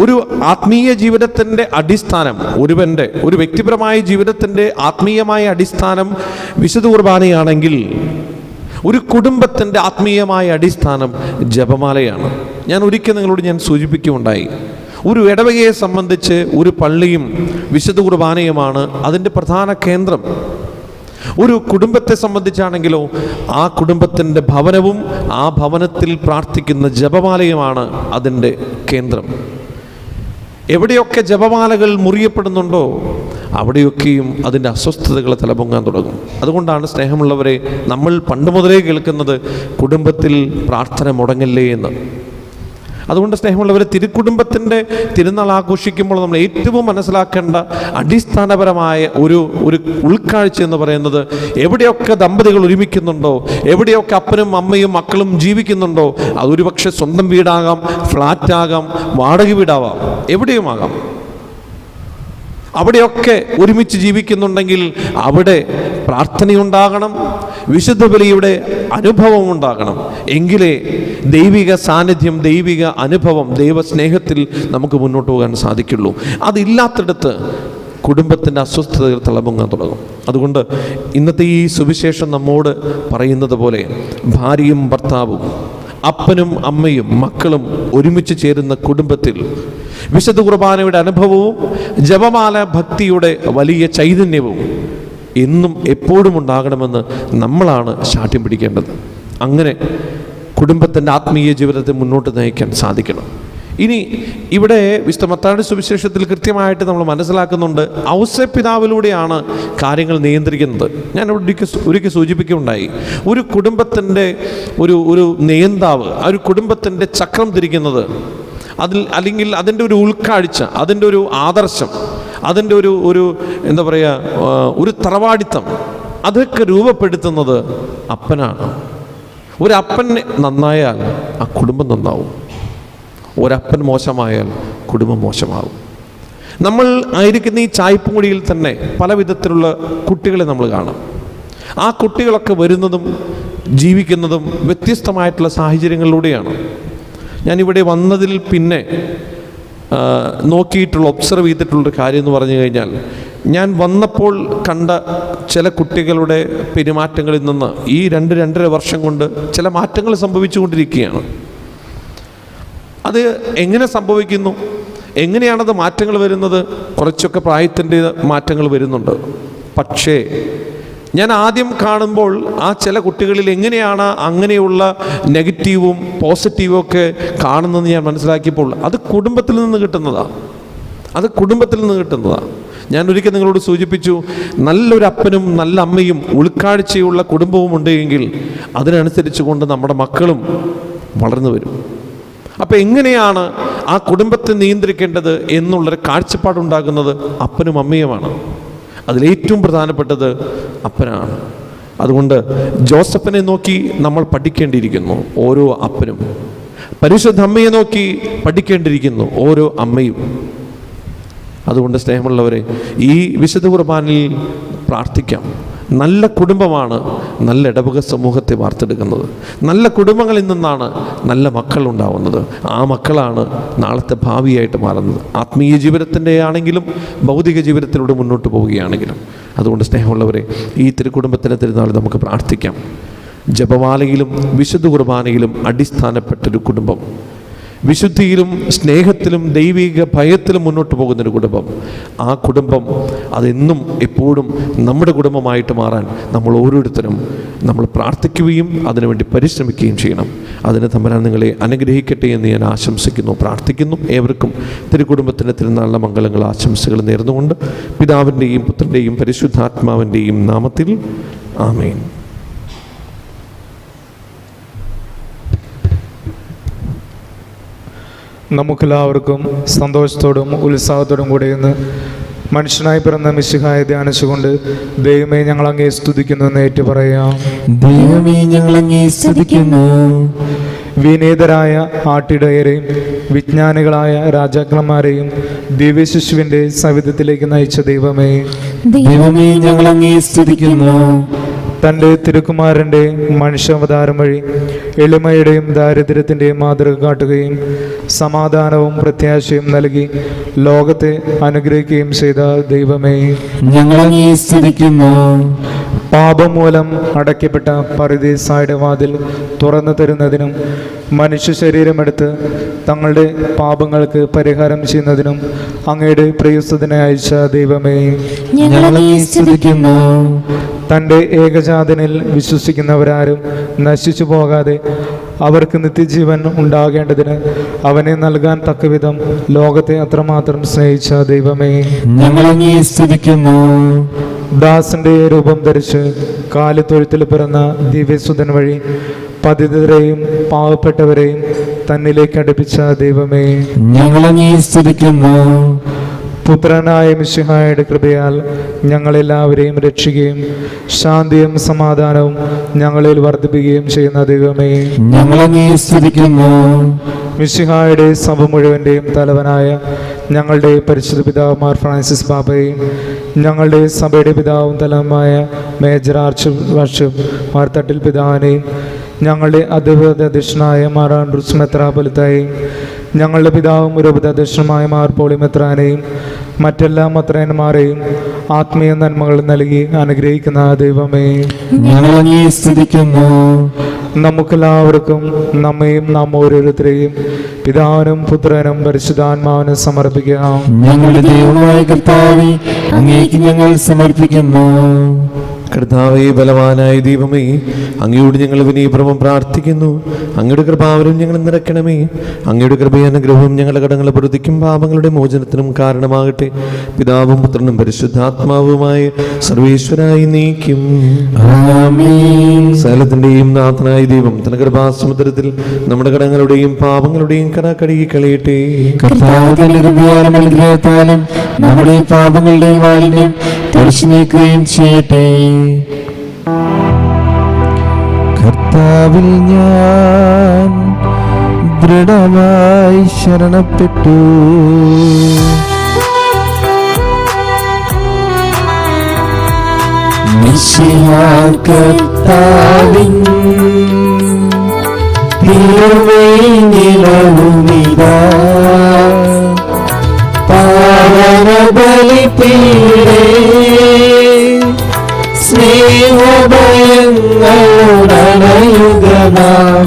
ഒരു ആത്മീയ ജീവിതത്തിൻ്റെ അടിസ്ഥാനം, ഒരു വ്യക്തിപരമായ ജീവിതത്തിൻ്റെ ആത്മീയമായ അടിസ്ഥാനം വിശുദ്ധ കുർബാനയാണെങ്കിൽ ഒരു കുടുംബത്തിൻ്റെ ആത്മീയമായ അടിസ്ഥാനം ജപമാലയാണ്. ഞാൻ ഒരിക്കൽ നിങ്ങളോട് സൂചിപ്പിക്കുകയുണ്ടായി, ഒരു ഇടവകയെ സംബന്ധിച്ച് ഒരു പള്ളിയും വിശുദ്ധ കുർബാനയുമാണ് അതിൻ്റെ പ്രധാന കേന്ദ്രം. ഒരു കുടുംബത്തെ സംബന്ധിച്ചാണെങ്കിലോ ആ കുടുംബത്തിൻ്റെ ഭവനവും ആ ഭവനത്തിൽ പ്രാർത്ഥിക്കുന്ന ജപമാലയുമാണ് അതിൻ്റെ കേന്ദ്രം. എവിടെയൊക്കെ ജപമാലകൾ മുറിയപ്പെടുന്നുണ്ടോ അവിടെയൊക്കെയും അതിൻ്റെ അസ്വസ്ഥതകൾ തലപൊങ്ങാൻ തുടങ്ങും. അതുകൊണ്ടാണ് സ്നേഹമുള്ളവരെ നമ്മൾ പണ്ട് മുതലേ കേൾക്കുന്നത് കുടുംബത്തിൽ പ്രാർത്ഥന മുടങ്ങല്ലേ എന്ന്. അതുകൊണ്ട് സ്നേഹമുള്ളവരെ, തിരുക്കുടുംബത്തിൻ്റെ തിരുനാൾ ആഘോഷിക്കുമ്പോൾ നമ്മൾ ഏറ്റവും മനസ്സിലാക്കേണ്ട അടിസ്ഥാനപരമായ ഒരു ഉൾക്കാഴ്ച എന്ന് പറയുന്നത്, എവിടെയൊക്കെ ദമ്പതികൾ ഒരുമിക്കുന്നുണ്ടോ, എവിടെയൊക്കെ അപ്പനും അമ്മയും മക്കളും ജീവിക്കുന്നുണ്ടോ, അതൊരു പക്ഷേ സ്വന്തം വീടാകാം, ഫ്ലാറ്റാകാം, വാടക വീടാവാം, എവിടെയുമാകാം, അവിടെയൊക്കെ ഒരുമിച്ച് ജീവിക്കുന്നുണ്ടെങ്കിൽ അവിടെ പ്രാർത്ഥനയുണ്ടാകണം, വിശുദ്ധ ബലിയുടെ അനുഭവം ഉണ്ടാകണം. എങ്കിലേ ദൈവിക സാന്നിധ്യം, ദൈവിക അനുഭവം, ദൈവസ്നേഹത്തിൽ നമുക്ക് മുന്നോട്ട് പോകാൻ സാധിക്കുള്ളൂ. അതില്ലാത്തിടത്ത് കുടുംബത്തിൻ്റെ അസ്വസ്ഥതകൾ തളപൊങ്ങാൻ തുടങ്ങും. അതുകൊണ്ട് ഇന്നത്തെ ഈ സുവിശേഷം നമ്മോട് പറയുന്നത് പോലെ ഭാര്യയും ഭർത്താവും അപ്പനും അമ്മയും മക്കളും ഒരുമിച്ച് ചേരുന്ന കുടുംബത്തിൽ വിശുദ്ധ കുർബാനയുടെ അനുഭവവും ജപമാല ഭക്തിയുടെ വലിയ ചൈതന്യവും എന്നും എപ്പോഴും ഉണ്ടാകണമെന്ന് നമ്മളാണ് ശാഠ്യം പിടിക്കേണ്ടത്. അങ്ങനെ കുടുംബത്തിൻ്റെ ആത്മീയ ജീവിതത്തെ മുന്നോട്ട് നയിക്കാൻ സാധിക്കണം. ഇനി ഇവിടെ വിശുദ്ധ മത്തായിയുടെ സുവിശേഷത്തിൽ കൃത്യമായിട്ട് നമ്മൾ മനസ്സിലാക്കുന്നുണ്ട്, ഔസേപ്പിതാവിലൂടെയാണ് കാര്യങ്ങൾ നിയന്ത്രിക്കുന്നത്. ഞാൻ ഒരിക്കൽ സൂചിപ്പിക്കുകയുണ്ടായി, ഒരു കുടുംബത്തിൻ്റെ ഒരു നേതാവ്, ആ ഒരു കുടുംബത്തിൻ്റെ ചക്രം തിരിക്കുന്നത് അല്ലെങ്കിൽ അതിൻ്റെ ഒരു ഉൾക്കാഴ്ച, അതിൻ്റെ ഒരു ആദർശം, അതിൻ്റെ ഒരു എന്താ പറയുക, ഒരു തറവാടിത്തം, അതൊക്കെ രൂപപ്പെടുത്തുന്നത് അപ്പനാണ്. ഒരപ്പൻ നന്നായാൽ ആ കുടുംബം നന്നാവും, ഒരപ്പൻ മോശമായാൽ കുടുംബം മോശമാകും. നമ്മൾ ആയിരിക്കുന്ന ഈ ചായ്പുമുടിയിൽ തന്നെ പല വിധത്തിലുള്ള കുട്ടികളെ നമ്മൾ കാണാം. ആ കുട്ടികളൊക്കെ വരുന്നതും ജീവിക്കുന്നതും വ്യത്യസ്തമായിട്ടുള്ള സാഹചര്യങ്ങളിലൂടെയാണ്. ഞാനിവിടെ വന്നതിൽ പിന്നെ ഒബ്സർവ് ചെയ്തിട്ടുള്ളൊരു കാര്യം എന്ന് പറഞ്ഞു കഴിഞ്ഞാൽ, ഞാൻ വന്നപ്പോൾ കണ്ട ചില കുട്ടികളുടെ പെരുമാറ്റങ്ങളിൽ നിന്ന് ഈ 2-2.5 വർഷം കൊണ്ട് ചില മാറ്റങ്ങൾ സംഭവിച്ചുകൊണ്ടിരിക്കുകയാണ്. അത് എങ്ങനെ സംഭവിക്കുന്നു, എങ്ങനെയാണത് മാറ്റങ്ങൾ വരുന്നത്? കുറച്ചൊക്കെ പ്രായത്തിൻ്റെ മാറ്റങ്ങൾ വരുന്നുണ്ട്. പക്ഷേ ഞാൻ ആദ്യം കാണുമ്പോൾ ആ ചില കുട്ടികളിൽ എങ്ങനെയാണ് അങ്ങനെയുള്ള നെഗറ്റീവും പോസിറ്റീവും ഒക്കെ കാണുന്നതെന്ന് ഞാൻ മനസ്സിലാക്കിയപ്പോൾ അത് കുടുംബത്തിൽ നിന്ന് കിട്ടുന്നതാണ്. ഞാൻ ഒരിക്കൽ നിങ്ങളോട് സൂചിപ്പിച്ചു, നല്ലൊരു അപ്പനും നല്ല അമ്മയും ഉൾക്കാഴ്ചയുള്ള കുടുംബവും ഉണ്ടെങ്കിൽ അതിനനുസരിച്ച് കൊണ്ട് നമ്മുടെ മക്കളും വളർന്നു വരും. അപ്പം എങ്ങനെയാണ് ആ കുടുംബത്തെ നിയന്ത്രിക്കേണ്ടത് എന്നുള്ളൊരു കാഴ്ചപ്പാടുണ്ടാകുന്നത് അപ്പനും അമ്മയുമാണ്. അതിലേറ്റവും പ്രധാനപ്പെട്ടത് അപ്പനാണ്. അതുകൊണ്ട് ജോസഫിനെ നോക്കി നമ്മൾ പഠിക്കേണ്ടിയിരിക്കുന്നു ഓരോ അപ്പനും, പരിശുദ്ധ അമ്മയെ നോക്കി പഠിക്കേണ്ടിയിരിക്കുന്നു ഓരോ അമ്മയും. അതുകൊണ്ട് സ്നേഹമുള്ളവരെ, ഈ വിശുദ്ധ കുർബാനയിൽ പ്രാർത്ഥിക്കാം. നല്ല കുടുംബമാണ് നല്ല ഇടവക സമൂഹത്തെ വാർത്തെടുക്കുന്നത്. നല്ല കുടുംബങ്ങളിൽ നിന്നാണ് നല്ല മക്കൾ ഉണ്ടാവുന്നത്. ആ മക്കളാണ് നാളത്തെ ഭാവിയായിട്ട് മാറുന്നത്, ആത്മീയ ജീവിതത്തിൻ്റെ ആണെങ്കിലും ഭൗതിക ജീവിതത്തിലൂടെ മുന്നോട്ട് പോവുകയാണെങ്കിലും. അതുകൊണ്ട് സ്നേഹമുള്ളവരെ, ഈ തിരുക്കുടുംബത്തിൻ്റെ തിരുനാൾ നമുക്ക് പ്രാർത്ഥിക്കാം. ജപമാലയിലും വിശുദ്ധ കുർബാനയിലും അടിസ്ഥാനപ്പെട്ടൊരു കുടുംബം, വിശുദ്ധിയിലും സ്നേഹത്തിലും ദൈവിക ഭയത്തിലും മുന്നോട്ട് പോകുന്നൊരു കുടുംബം, ആ കുടുംബം അതെന്നും എപ്പോഴും നമ്മുടെ കുടുംബമായിട്ട് മാറാൻ നമ്മൾ ഓരോരുത്തരും നമ്മൾ പ്രാർത്ഥിക്കുകയും അതിനുവേണ്ടി പരിശ്രമിക്കുകയും ചെയ്യണം. അതിന് തമ്പുരാൻ നിങ്ങളെ അനുഗ്രഹിക്കട്ടെ എന്ന് ഞാൻ ആശംസിക്കുന്നു, പ്രാർത്ഥിക്കുന്നു. ഏവർക്കും തിരുക്കുടുംബത്തിൻ്റെ തിരുനാളിലെ മംഗളങ്ങൾ, ആശംസകൾ നേർന്നുകൊണ്ട് പിതാവിൻ്റെയും പുത്രൻ്റെയും പരിശുദ്ധാത്മാവിൻ്റെയും നാമത്തിൽ ആമേൻ. നമുക്കെല്ലാവർക്കും സന്തോഷത്തോടും ഉത്സാഹത്തോടും കൂടെ ഇന്ന് മനുഷ്യനായി പിറന്ന മിശിഹായെ ധ്യാനിച്ചുകൊണ്ട് ദൈവമേ ഞങ്ങൾ അങ്ങേ സ്തുതിക്കുന്നു എന്ന് ഏറ്റു പറയാം. ദൈവമേ ഞങ്ങൾ അങ്ങേ സ്തുതിക്കുന്നു. വിനീതരായ ആട്ടിടയരെയും വിജ്ഞാനികളായ രാജാക്കന്മാരെയും ദിവ്യശിശുവിൻ്റെ സവിധത്തിലേക്ക് നയിച്ച ദൈവമേ, ദൈവമേ ഞങ്ങൾ അങ്ങേ സ്തുതിക്കുന്നു. തൻ്റെ തിരുക്കുമാരൻ്റെ മനുഷ്യാവതാരം വഴി എളിമയുടെയും ദാരിദ്ര്യത്തിൻ്റെയും മാതൃക കാട്ടുകയും സമാധാനവും പ്രത്യാശയും നൽകി ലോകത്തെ അനുഗ്രഹിക്കുകയും ചെയ്ത ദൈവമേ, ഞങ്ങൾ അങ്ങേ സ്തുതിക്കുന്നു. പാപം മൂലം അടയ്ക്കപ്പെട്ട പറുദീസായുടെ വാതിൽ തുറന്നു തരുന്നതിനും മനുഷ്യ ശരീരമെടുത്ത് തങ്ങളുടെ പാപങ്ങൾക്ക് പരിഹാരം ചെയ്യുന്നതിനും അങ്ങയുടെ പ്രിയസുതനെ അയച്ച ദൈവമേ, ഞങ്ങൾ അങ്ങേ സ്തുതിക്കുന്നു. തൻ്റെ ഏകജാതനിൽ വിശ്വസിക്കുന്നവരാരും നശിച്ചു പോകാതെ അവർക്ക് നിത്യജീവൻ ഉണ്ടാകേണ്ടതിന് അവനെ നൽകാൻ തക്കവിധം ലോകത്തെ അത്രമാത്രം സ്നേഹിച്ച ദൈവമേ, ഞങ്ങൾ അങ്ങേ സ്തുതിക്കുന്നു. ദാസന്റെ രൂപം ധരിച്ച് കാലിത്തൊഴുത്തിൽ പിറന്ന ദിവ്യസുതൻ വഴി പതിതരെയും പാവപ്പെട്ടവരെയും തന്നിലേക്ക് അടുപ്പിച്ച ദൈവമേ, ഞങ്ങൾ അങ്ങേ സ്തുതിക്കുന്നു. പുത്രനായ മിശിഹായുടെ കൃപയാൽ ഞങ്ങളെല്ലാവരെയും രക്ഷിക്കുകയും ശാന്തിയും സമാധാനവും ഞങ്ങളിൽ വർദ്ധിപ്പിക്കുകയും ചെയ്യുന്ന ദൈവമേ, ഞങ്ങൾ അങ്ങേ സ്തുതിക്കുന്നു. മിശിഹായുടെ സഭ മുഴുവൻ്റെയും തലവനായ ഞങ്ങളുടെ പരിശുദ്ധ പിതാവ് ഫ്രാൻസിസ് പാപ്പയെയും ഞങ്ങളുടെ സഭയുടെ പിതാവും തലവനുമായ മേജർ ആർച്ച് ബിഷപ്പ് തട്ടിൽ പിതാവിനെയും ഞങ്ങളുടെ അധ്യക്ഷനായ മാർ ആൻഡ്രൂസ് മെത്രാപ്പൊലീത്തയെയും ഞങ്ങളുടെ പിതാവും ഉപദേശമായ മാർ പോളി മെത്രാനെയും മറ്റെല്ലാ മെത്രാന്മാരെയും ആത്മീയ നന്മകൾ നൽകി അനുഗ്രഹിക്കുന്ന ദൈവമേ, ഞങ്ങൾ അങ്ങേ സ്തുതിക്കുന്നു. നമുക്കെല്ലാവർക്കും നമ്മയും നാം ഓരോരുത്തരെയും പിതാവിനും പുത്രനും പരിശുദ്ധാത്മാവിനും സമർപ്പിക്കാം. ഞങ്ങളുടെ ദൈവമായ കർത്താവേ, അങ്ങേക്ക് ഞങ്ങൾ സമർപ്പിക്കുന്നു. കർത്താവേ, ബലവാനായ ദൈവമേ, അങ്ങയോട് ഞങ്ങൾ വിനീപ്രമം പ്രാർത്ഥിക്കുന്നു. അങ്ങയുടെ കൃപാവരും ഞങ്ങൾ നിറയ്ക്കണമേ. അങ്ങയുടെ കൃപയും അനുഗ്രഹവും ഞങ്ങളുടെ കടങ്ങളെ പ്രതിക്കും പാപങ്ങളുടെ മോചനത്തിനും കാരണമാകട്ടെ. പിതാവും പുത്രനും പരിശുദ്ധാത്മാവുമായ സർവേശ്വരായി നീക്കും. ആമേൻ. സകലത്തിന്റെയും നാഥനായ ദൈവം തന്റെ കൃപാസമുദ്രത്തിൽ നമ്മുടെ കടങ്ങളുടെയും പാപങ്ങളുടെയും കട കഴുകി കളയട്ടെ. കർത്താവ് തന്റെ കൃപയാലും അനുഗ്രഹത്താലും നമ്മുടെ പാപങ്ങളുടെ മാലിന്യം തുടച്ചു നീക്കുകയും ചെയ്യട്ടെ. കർത്താവിൽ ഞാൻ ദൃഢമായി ശരണപ്പെട്ടു. മിശിഹാ കർത്താവിൻ തിരുമേനിലവുമിതാ പാവനബലിപീഠേ സ്നേഹഭയങ്ങളുടനയുഗനാം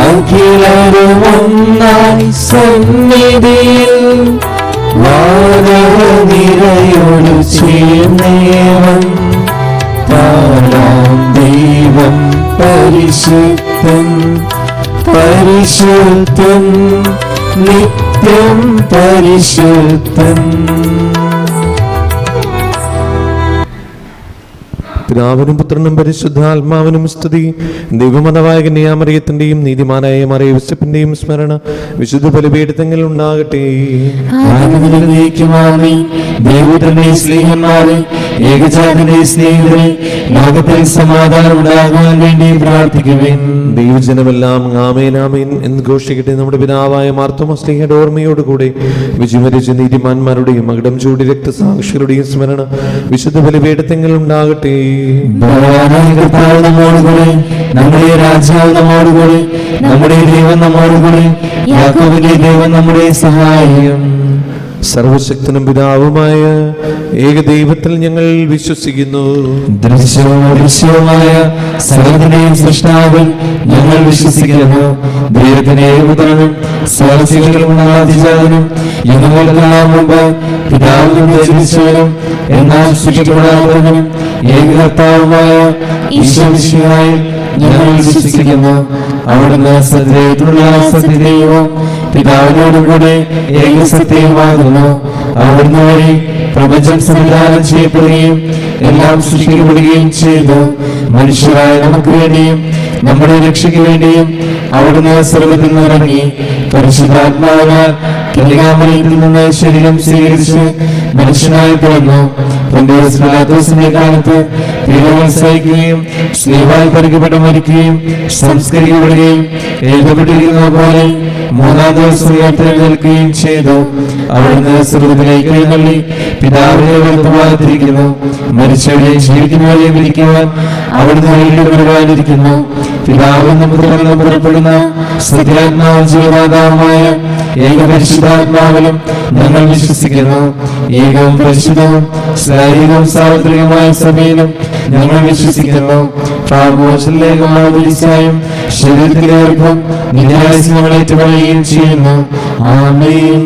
അഖിലരുമൊന്നായി സന്നിധിയിൽ വാനവനിരയോടു ചേർന്നേവം പാടാം ദൈവം പരിശുദ്ധൻ പരിശുദ്ധൻ നിത്യം പരിശുദ്ധൻ. പിതാവിനും പുത്രനും പരിശുദ്ധാത്മാവിനും സ്തുതി. ദൈവമതവായ കന്യാമറിയത്തിന്റെയും നീതിമാനായ മറിയൂസേപ്പിന്റെയും സ്മരണ വിശുദ്ധ ബലിപീഠത്തിൽ ഉണ്ടാകട്ടെ. ദൈവത്തിന്റെ സ്നേഹന്മാരെ, ഏകജാതന്റെ സ്നേഹിതരെ, ലോകത്തിൽ സമാധാനം ഉണ്ടാകുവാൻ വേണ്ടി പ്രാർത്ഥിക്കുവിൻ. ദൈവജനമെല്ലാം ആമേൻ ആമേൻ എന്ന് ഘോഷിക്കട്ടെ. നമ്മുടെ പിതാവായ മാർത്തോമാസ്ലീഹയുടെ ഓർമ്മയോടുകൂടെ വിജയമരിച്ച നീതിമാന്മാരുടെയും മകുടം ചൂടി രക്തസാക്ഷികളുടെയും സ്മരണ വിശുദ്ധ ബലിപീഠത്തിൽ ഉണ്ടാകട്ടെ. കർത്താവ് നമ്മോടുകൂടെ, നമ്മുടെ രാജാവ് നമ്മോടുകൂടെ, നമ്മുടെ ദൈവം നമ്മോടുകൂടെ, യാക്കോബിന്റെ ദൈവം നമ്മുടെ സഹായം. സർവശക്തനും പിതാവുമായ ഏകദൈവത്തിൽ ഞങ്ങൾ വിശ്വസിക്കുന്നു. ദൃശ്യവും അദൃശ്യവുമായ സകലത്തിന്റെയും സൃഷ്ടാവിൽ ഞങ്ങൾ വിശ്വസിക്കുന്നു. ദൈവത്തിന്റെ ഏകപുത്രനും സർവ്വശക്തനും അതിജാതനും യുഗങ്ങൾക്കെല്ലാം മുമ്പ് പിതാവിനും ജനിച്ചവനും എന്നാൽ സൃഷ്ടിക്കപ്പെടാത്തവനും ഏകകർത്താവുമായ ഈശോമിശിഹായിൽ ഞങ്ങൾ വിശ്വസിക്കുന്നു. അവിടുന്ന് സത്യത്തിലുള്ള സത്യദൈവവും പിതാവിനോടും കൂടെ ഏകസത്യമാകുന്നു. അവിടുന്ന് വഴി പ്രപഞ്ചം സംവിധാനം ചെയ്യപ്പെടുകയും എല്ലാം സൃഷ്ടിക്കപ്പെടുകയും ചെയ്തു. മനുഷ്യരായ നമുക്ക് വേണ്ടിയും നമ്മുടെ രക്ഷയ്ക്ക് വേണ്ടിയും അവിടുന്ന് സ്വർഗ്ഗത്തിൽ നിന്നിറങ്ങി പരിശുദ്ധാത്മാവിനാൽ കന്യകാമറിയത്തിൽ നിന്ന് ശരീരം സ്വീകരിച്ച് മനുഷ്യനായി പിറന്നു. പൊന്തിയോസ് പിലാത്തോസിന്റെ കാലത്ത് പീഡകൾ സഹിക്കുകയും സ്ലീവായി പരിക്കപ്പെട്ട് മരിക്കുകയും സംസ്കരിക്കപ്പെടുകയും എഴുതപ്പെട്ടിരിക്കുന്ന പോലെ മൂന്നാം ദിവസം ഉയർത്തെഴുന്നേൽക്കുകയും ചെയ്തു. അവിടുന്ന് സ്വർഗ്ഗത്തിലേക്ക് എഴുന്നള്ളി പിതാവിനെ വലത്തുഭാഗത്തിരിക്കുന്നു. മരിച്ചവരെയും ജീവിക്കുന്നവരെയും വിധിക്കുവാൻ അവിടുന്ന് വീണ്ടും വരുവാനിരിക്കുന്നു. പിതാവെന്നും പുത്രനെന്നും പുറപ്പെടുന്ന സത്യാത്മാവും ജീവദാതാവുമായ ഏകപരിശുദ്ധാത്മാവിലും ഞങ്ങൾ വിശ്വസിക്കുന്നു. ഏകവും പരിശുദ്ധവും ശാരീരികവും സാർവത്രികമായ സഭയിലും ഞങ്ങൾ വിശ്വസിക്കുന്നു. പാപമോചനലേഖമായും ശരീരത്തിലെ ഗർഭം നിരാശങ്ങൾ ഏറ്റുപറയുകയും ചെയ്യുന്നു. ആമേൻ.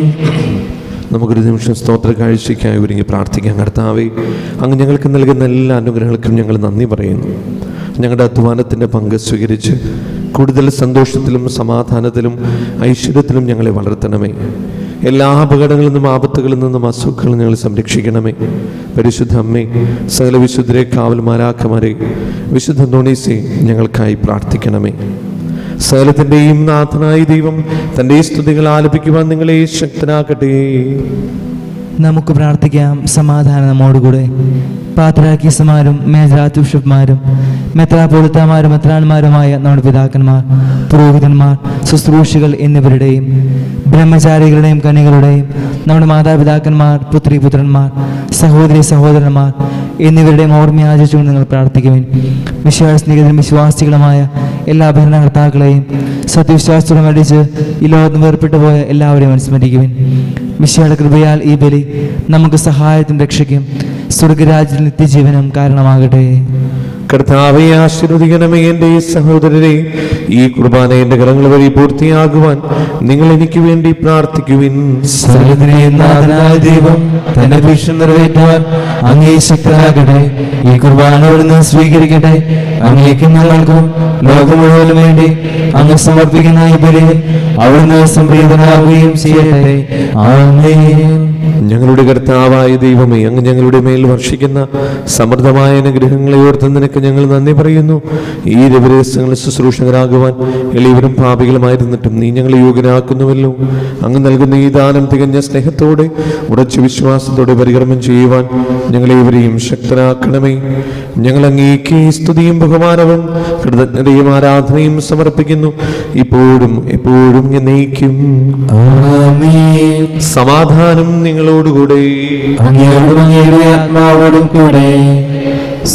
നമുക്കൊരു നിമിഷം സ്തോത്ര കാഴ്ചയ്ക്കായി ഒരുങ്ങി പ്രാർത്ഥിക്കാൻ. കർത്താവേ, അങ്ങ് ഞങ്ങൾക്ക് നൽകുന്ന എല്ലാ അനുഗ്രഹങ്ങൾക്കും ഞങ്ങൾ നന്ദി പറയുന്നു. ഞങ്ങളുടെ അധ്വാനത്തിൻ്റെ പങ്ക് സ്വീകരിച്ച് കൂടുതൽ സന്തോഷത്തിലും സമാധാനത്തിലും ഐശ്വര്യത്തിലും ഞങ്ങളെ വളർത്തണമേ. എല്ലാ അപകടങ്ങളിൽ നിന്നും ആപത്തുകളിൽ നിന്നും അസുഖങ്ങളിൽ ഞങ്ങൾ സംരക്ഷിക്കണമേ. പരിശുദ്ധ അമ്മേ, സകല വിശുദ്ധരെ കാവൽമാരാക്കമാരെ, വിശുദ്ധ അന്തോണീസേ, ഞങ്ങൾക്കായി പ്രാർത്ഥിക്കണമേ. സകലത്തിൻ്റെയും നാഥനായ ദൈവം തൻ്റെ സ്തുതികൾ ആലപിക്കുവാൻ നിങ്ങളെ ശക്തനാക്കട്ടെ. നമുക്ക് പ്രാർത്ഥിക്കാം. സമാധാനം നമ്മോടുകൂടെ. പാത്രാക്കീസമാരും മേജറാത്ത് ബിഷപ്പ്മാരും മെത്രാപ്പൊലിത്താമാരും മെത്രാന്മാരുമായ നമ്മുടെ പിതാക്കന്മാർ, പുരോഹിതന്മാർ, ശുശ്രൂഷികൾ എന്നിവരുടെയും ബ്രഹ്മചാരികളുടെയും കന്യകളുടെയും നമ്മുടെ മാതാപിതാക്കന്മാർ, പുത്രിപുത്രന്മാർ, സഹോദരി സഹോദരന്മാർ എന്നിവരുടെയും ഓർമ്മയാചിച്ചുകൊണ്ട് നിങ്ങൾ പ്രാർത്ഥിക്കുവിൻ. വിശ്വാസനികരും വിശ്വാസികളുമായ എല്ലാ ഭരണകർത്താക്കളെയും സത്യവിശ്വാസത്തോടെ മരിച്ച് ഈ ലോകത്ത് വേർപെട്ടു പോയ എല്ലാവരെയും അനുസ്മരിക്കുവിൻ. വിശ്വയുടെ കൃപയാൽ ഈ ബലി നമുക്ക് സഹായത്തിനും രക്ഷയ്ക്കും സ്വർഗരാജ്യത്തിൽ നിത്യജീവനം കാരണമാകട്ടെ. കർത്താവെ, ആശീർവദിക്കണമേ. എൻ്റെ സഹോദരരെ, ഈ കുർബാന എൻ്റെ കരങ്ങൾ വഴി പൂർത്തിയാകുവാൻ നിങ്ങൾ എനിക്ക് വേണ്ടി പ്രാർത്ഥിക്കുവിൻ. ദൈവം തന്റെ ഭീഷണി നിറവേറ്റുവാൻ അങ്ങേ ശക്തനാകട്ടെ. ഈ കുർബാന അവിടുന്ന് സ്വീകരിക്കട്ടെ. അങ്ങേക്കും ഞങ്ങൾക്കും ലോകം മുഴുവനും വേണ്ടി അങ്ങ് സമർപ്പിക്കുന്ന ഈ ബലിയിൽ അവിടുന്ന് സംപ്രീതനാവുകയും ചെയ്യട്ടെ. ആമേൻ. ഞങ്ങളുടെ കർത്താവായ ദൈവമേ, അങ്ങ് ഞങ്ങളുടെ മേൽ വർഷിക്കുന്ന സമൃദ്ധമായ അനുഗ്രഹങ്ങളെ ഓർത്ത് നിനക്ക് ഞങ്ങൾ നന്ദി പറയുന്നു. ഈ രവിരഹസ്യങ്ങളിൽ ശുശ്രൂഷകരാകുവാൻ എളിയവരും പാപികളുമായിരുന്നിട്ടും നീ ഞങ്ങളെ യോഗ്യരാക്കുന്നുവല്ലോ. അങ്ങ് നൽകുന്ന ഈ ദാനം തികഞ്ഞ സ്നേഹത്തോടെ ഉറച്ച വിശ്വാസത്തോടെ പരികർമ്മം ചെയ്യുവാൻ ഞങ്ങളേവരെയും ശക്തരാക്കണമേ. ഞങ്ങൾ അങ്ങേക്ക് സ്തുതിയും ബഹുമാനവും കൃതജ്ഞതയും ആരാധനയും സമർപ്പിക്കുന്നു, ഇപ്പോഴും എപ്പോഴും എന്നേക്കും. ആമേൻ. സമാധാനം നിങ്ങളോടുകൂടെ. ആത്മാവോടും കൂടെ.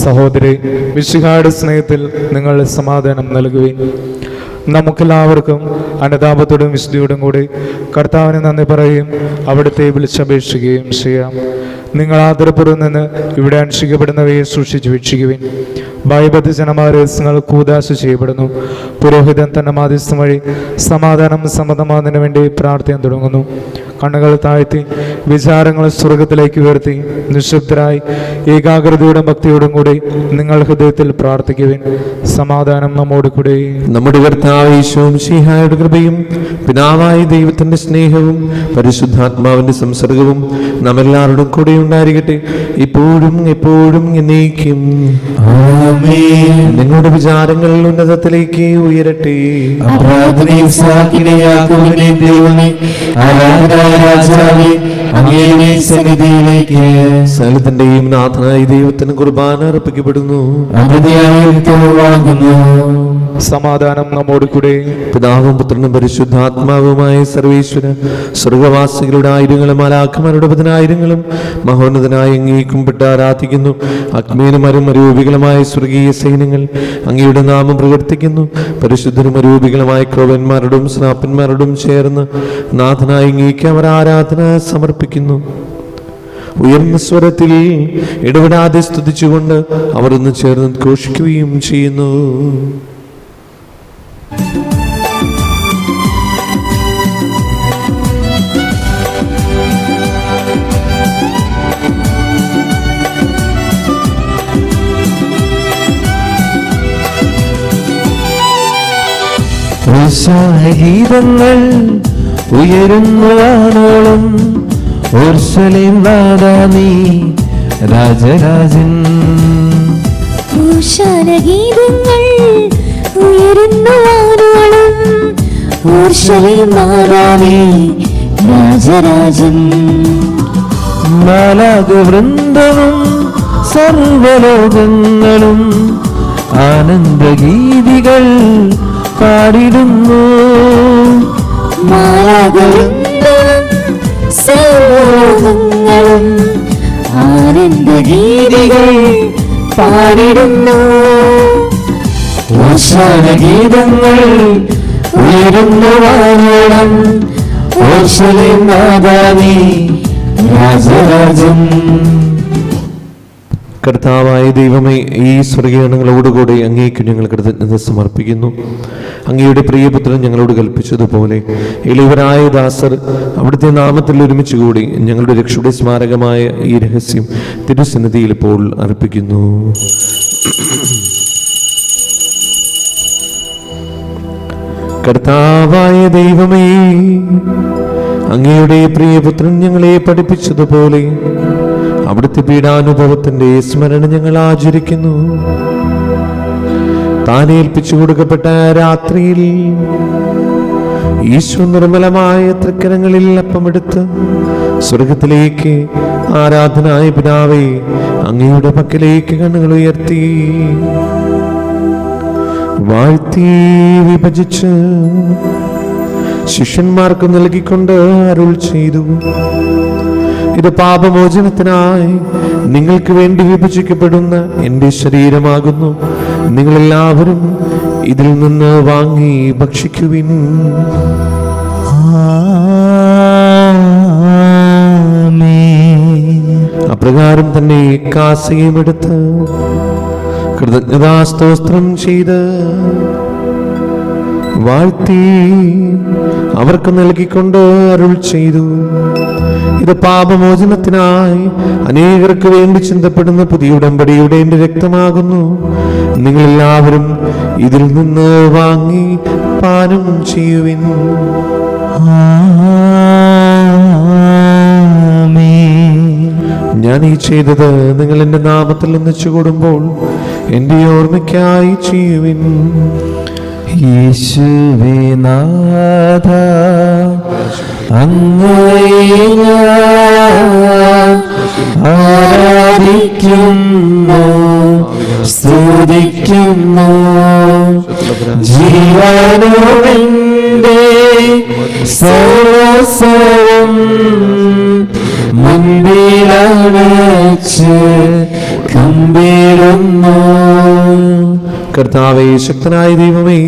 സഹോദരി, മിശിഹായുടെ സ്നേഹത്തിൽ നിങ്ങൾ സമാധാനം നൽകുകയും നമുക്കെല്ലാവർക്കും അനുതാപത്തോടും വിശുദ്ധിയോടും കൂടി കർത്താവിന് നന്ദി പറയുകയും അവിടുത്തെ വിളിച്ചപേക്ഷിക്കുകയും ചെയ്യാം. നിങ്ങൾ ആദരപൂർവ്വം നിന്ന് ഇവിടെ അനുഷ്ഠിക്കപ്പെടുന്നവയെ സൂക്ഷിച്ച് വീക്ഷിക്കുവിൻ. ഭയബദ്ധ ജനമാരഹസ്യങ്ങൾ കൂദാശ ചെയ്യപ്പെടുന്നു. പുരോഹിതൻ തന്റെ മാധ്യസ്ഥം വഴി സമാധാനം സമ്മതമാകുന്നതിന് വേണ്ടി പ്രാർത്ഥന തുടങ്ങുന്നു. കണ്ണുകൾ താഴ്ത്തി വിചാരങ്ങൾ സ്വർഗത്തിലേക്ക് ഉയർത്തി നിശബ്ദരായി ഏകാഗ്രതയോടും ഭക്തിയോടും കൂടി നിങ്ങൾ ഹൃദയത്തിൽ പ്രാർത്ഥിക്കുവിൻ. സമാധാനം നമ്മോട് കൂടെ. നമ്മുടെ കർത്താവ് യേശുവും മിശിഹായുടെ കൃപയും പിതാവായ ദൈവത്തിന്റെ സ്നേഹവും പരിശുദ്ധാത്മാവിന്റെ സംസർഗവും നമ്മെല്ലാവരോടും കൂടെ ഉണ്ടായിരിക്കട്ടെ, ഇപ്പോഴും എപ്പോഴും എന്നേക്കും. നിങ്ങളുടെ വിചാരങ്ങൾ ഉന്നതത്തിലേക്ക് ഉയരട്ടെ. സകലത്തിന്റെയും നാഥനായ ദൈവത്തിന് കുർബാന അർപ്പിക്കപ്പെടുന്നു. സമാധാനം നമ്മോട് കൂടെ. പിതാവും പുത്രനും പരിശുദ്ധാത്മാവുമായ സർവേശ്വര, സ്വർഗവാസികളുടെ ആയിരങ്ങളും മാലാഖമാരുടെ പതിനായിരങ്ങളും മഹോന്നതനായ അങ്ങേക്കുംപ്പെട്ട് ആരാധിക്കുന്നു. അഗ്നിയന്മാരും അരൂപികളുമായ സ്വർഗീയ സൈന്യങ്ങൾ അങ്ങയുടെ നാമം പ്രവർത്തിക്കുന്നു. പരിശുദ്ധരും അരൂപികളുമായ ക്രൗവന്മാരോടും സ്നാപ്പന്മാരോടും ചേർന്ന് നാഥനായ അങ്ങേക്ക് അവർ ആരാധന സമർപ്പിക്കുന്നു. ഉയർന്ന സ്വരത്തിൽ ഇടപെടാതെ സ്തുതിച്ചുകൊണ്ട് അവർ ഒന്ന് ചേർന്ന് ഘോഷിക്കുകയും ചെയ്യുന്നു. ഗീതങ്ങൾ ഉയരുന്നതാണോളം ഓർശലേം നാദാ നീ രാജരാജൻ. ഗീതങ്ങൾ ഉയരുന്നതാണോളം ഓർശലേം നാദാ നീ രാജ രാജരാജൻ മാലാഖവൃന്ദവും സർവലോകങ്ങളും ആനന്ദഗീതികൾ പാടിടുന്നു. മാലാഖവൃന്ദവും സർവലോകങ്ങളും ആനന്ദഗീതികൾ പാടിടുന്നു. ഗീതങ്ങൾ ഉയരുന്നു വാനോളം ഓർശലേം മാതാവേ രാജരാജൻ. കർത്താവായ ദൈവമേ, ഈ സ്വർഗീയങ്ങളോടുകൂടി അങ്ങേക്ക് ഞങ്ങൾ കൃതജ്ഞത സമർപ്പിക്കുന്നു. അങ്ങയുടെ പ്രിയപുത്രൻ ഞങ്ങളോട് കൽപ്പിച്ചതുപോലെ എളിയവരായ ദാസർ അവിടുത്തെ നാമത്തിൽ ഒരുമിച്ച് കൂടി ഞങ്ങളുടെ രക്ഷയുടെ സ്മാരകമായ ഈ രഹസ്യം തിരുസന്നിധിയിൽ ഇപ്പോൾ അർപ്പിക്കുന്നു. കർത്താവായ ദൈവമേ, അങ്ങയുടെ പ്രിയപുത്രൻ ഞങ്ങളെ പഠിപ്പിച്ചതുപോലെ അവിടുത്തെ പീഡാനുഭവത്തിന്റെ സ്മരണ ഞങ്ങൾ ആചരിക്കുന്നു. താൻ ഏൽപ്പിച്ചു കൊടുക്കപ്പെട്ട രാത്രിയിൽ ഈശോ നിർമ്മലമായ തൃക്കരങ്ങളിൽ അപ്പമെടുത്ത് സ്വർഗത്തിലേക്ക് ആരാധനായ പിതാവേ അങ്ങയുടെ പക്കലേക്ക് കണ്ണുകൾ ഉയർത്തി വാഴ്ത്തി വിഭജിച്ച് ശിഷ്യന്മാർക്ക് നൽകിക്കൊണ്ട് അരുൾ ചെയ്തു, ഇത് പാപമോചനത്തിനായി നിങ്ങൾക്ക് വേണ്ടി വിഭജിക്കപ്പെടുന്ന എൻ്റെ ശരീരമാകുന്നു. നിങ്ങളെല്ലാവരും ഇതിൽ നിന്ന് വാങ്ങി ഭക്ഷിക്കുവിൻ. അപ്രകാരം തന്നെ കാസയും എടുത്ത് കൃതജ്ഞതാസ്തോത്രം ചെയ്ത് വാഴ്ത്തി അവർക്ക് നൽകിക്കൊണ്ട് അരുൾ ചെയ്തു, ഇത് പാപമോചനത്തിനായി അനേകർക്ക് വേണ്ടി ചിന്തപ്പെടുന്ന പുതിയ ഉടമ്പടിയുടെ എൻ്റെ രക്തമാകുന്നു. നിങ്ങളെല്ലാവരും ഇതിൽ നിന്ന് വാങ്ങി പാനം ചെയ്യുവിൻ. ഞാൻ ഈ ചെയ്തത് നിങ്ങൾ എൻ്റെ നാമത്തിൽ ഒന്നിച്ചു കൂടുമ്പോൾ എൻ്റെ ഓർമ്മയ്ക്കായി ചെയ്യുവിൻ. യേശുവേ നാഥ അങ്ങയെ ഞാൻ ആരാധിക്കുന്നു, സ്തുതിക്കുന്നു. ജീവനോടെന്റെ സർവസ്വം മുൻപിലണച്ച് കമ്പിടുന്നു. കർത്താവേ, ശക്തനായ ദൈവമേ,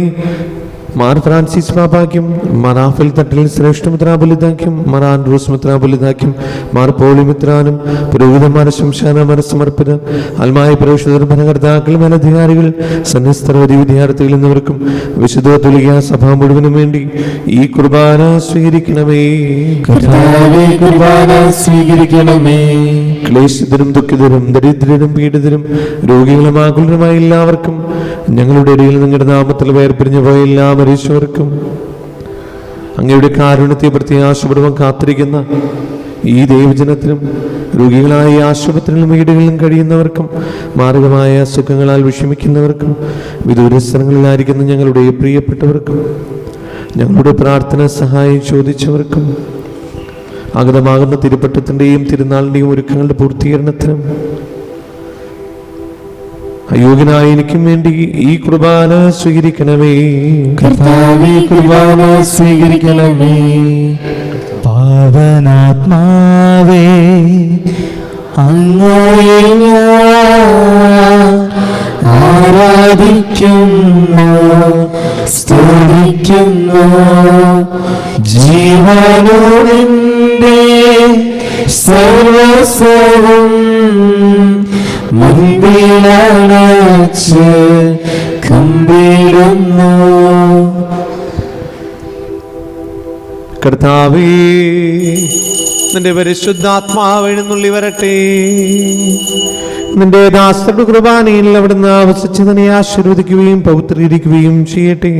മാർ ഫ്രാൻസിസ് പാപ്പാക്കും മറാഫൽ തട്ടിൽ ശ്രേഷ്ഠമിത്രാബലിതാക്കും മാർ ആൻഡ്രൂസ് മിത്രാബലിതാക്കും മാർ പോളിമിത്രാനും പുരോഹിതന്മാരെ ശംശാനമാരെ സമർപ്പിത അൽമായ പുരോഹിതർ ഭരണകർത്താക്കൾ മേലധികാരികൾ സന്യസ്തരവധി വിദ്യാർത്ഥികൾ എന്നിവർക്കും വിശുദ്ധ തുലിക സഭ മുഴുവനും വേണ്ടി ഈ കുർബാന സ്വീകരിക്കണമേ. കർത്താവേ, കുർബാന സ്വീകരിക്കണമേ. ക്ലേശിതരും ദുഃഖിതരും ദരിദ്രരും പീഡിതരും രോഗികളും ആകുലരുമായ എല്ലാവർക്കും ഞങ്ങളുടെ ഇടയിൽ നിങ്ങളുടെ നാമത്തിൽ വേർപിരിഞ്ഞു പോയ എല്ലാ മരീശ്വർക്കും അങ്ങയുടെ കാരുണ്യത്തെ പ്രത്യാശപൂർവ്വം കാത്തിരിക്കുന്ന ഈ ദൈവജനത്തിനും രോഗികളായ ആശുപത്രികളിലും വീടുകളിലും കഴിയുന്നവർക്കും മാർഗമായ സുഖങ്ങളാൽ വിഷമിക്കുന്നവർക്കും വിദൂര സ്ഥലങ്ങളിലായിരിക്കുന്ന ഞങ്ങളുടെ പ്രിയപ്പെട്ടവർക്കും ഞങ്ങളുടെ പ്രാർത്ഥന സഹായം ചോദിച്ചവർക്കും ആഗതമാകുന്ന തിരുപ്പട്ടത്തിൻ്റെയും തിരുനാളിൻ്റെയും ഒരുക്കങ്ങളുടെ പൂർത്തീകരണത്തിനും അയോഗ്യനായ എനിക്കും വേണ്ടി ഈ കുർബാന സ്വീകരിക്കണമേ. കർത്താവേ, കുർബാന സ്വീകരിക്കണമേ. പാവനാത്മാവേ അങ്ങയെ ഞാൻ ആരാധിക്കുന്നു, സ്തുതിക്കുന്നു. ജീവനോടെന്റെ സർവസ്വം മുൻപിലണച്ച് കമ്പിടുന്നു. കർത്താവേ, നിന്റെ പരിശുദ്ധാത്മാവ് എഴുന്നള്ളി വരട്ടെ. നിന്റെ ദാസരുടെ കുർബാനയിൽ അവിടുന്ന് വസിച്ചതിനെ ആശീർവദിക്കുകയും പവിത്രീകരിക്കുകയും ചെയ്യട്ടെ.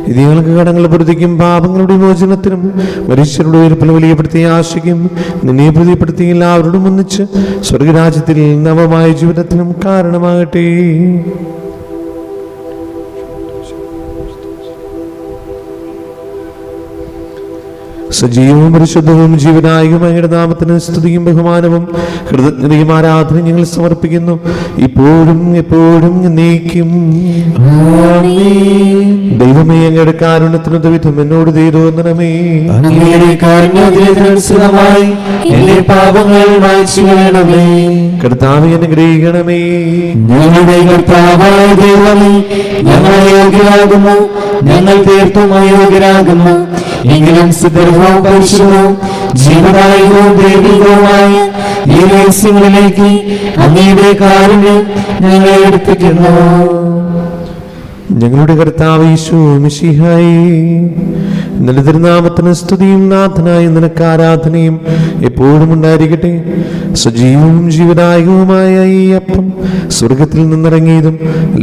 ഇത് ഞങ്ങൾക്ക് കടങ്ങൾ പ്രതിക്കും പാപങ്ങളുടെ മോചനത്തിനും മനുഷ്യരുടെ ഉയർപ്പിൽ വലിയ പ്രത്യാശയ്ക്കും നിന്നെ പ്രതിപ്പെടുത്തി എല്ലാവരോടും ഒന്നിച്ച് സ്വർഗരാജ്യത്തിൽ നവമായ ജീവിതത്തിനും കാരണമാകട്ടെ. സജീവവും പരിശുദ്ധവും ജീവനായകമായ നാമത്തിന് സ്തുതിയും ബഹുമാനവും കൃതജ്ഞതയും ആരാധനയും ഞങ്ങൾ സമർപ്പിക്കുന്നു, ഇപ്പോഴും എപ്പോഴും എന്നേക്കും. ദൈവമേ, അങ്ങയുടെ കാരുണ്യത്തിനു വിധം എന്നോട് തീരുവന്നണമേ. അങ്ങയുടെ കാരുണ്യത്തിനനുസൃതമായി എന്റെ പാപങ്ങൾ മായ്ച്ചു കളയണമേ. കർത്താവേ, അനുഗ്രഹിക്കണമേ. ഞങ്ങളുടെ കർത്താവായ ദൈവമേ, ഞങ്ങൾ അയോഗ്യരാകുന്നു, ഞങ്ങൾ തീർത്തും അയോഗ്യരാകുന്നു. എങ്കിലും സുദൃഢവും പരിശുദ്ധവും ജീവദായകവും ദൈവികവുമായ ഈ രഹസ്യങ്ങളിലേക്ക് അങ്ങയുടെ കാരുണ്യം ഞങ്ങളെ എടുപ്പിക്കുന്നു. ഞങ്ങളുടെ കർത്താവ് യേശു മിശിഹായേ, നിന്റെ തിരുനാമത്തിന് സ്തുതിയും നാഥനായ നിനക്ക് ആരാധനയും എപ്പോഴും ഉണ്ടായിരിക്കട്ടെ. സജീവവും ജീവനായകവുമായ ഈ അപ്പം സ്വർഗത്തിൽ നിന്നിറങ്ങിയതും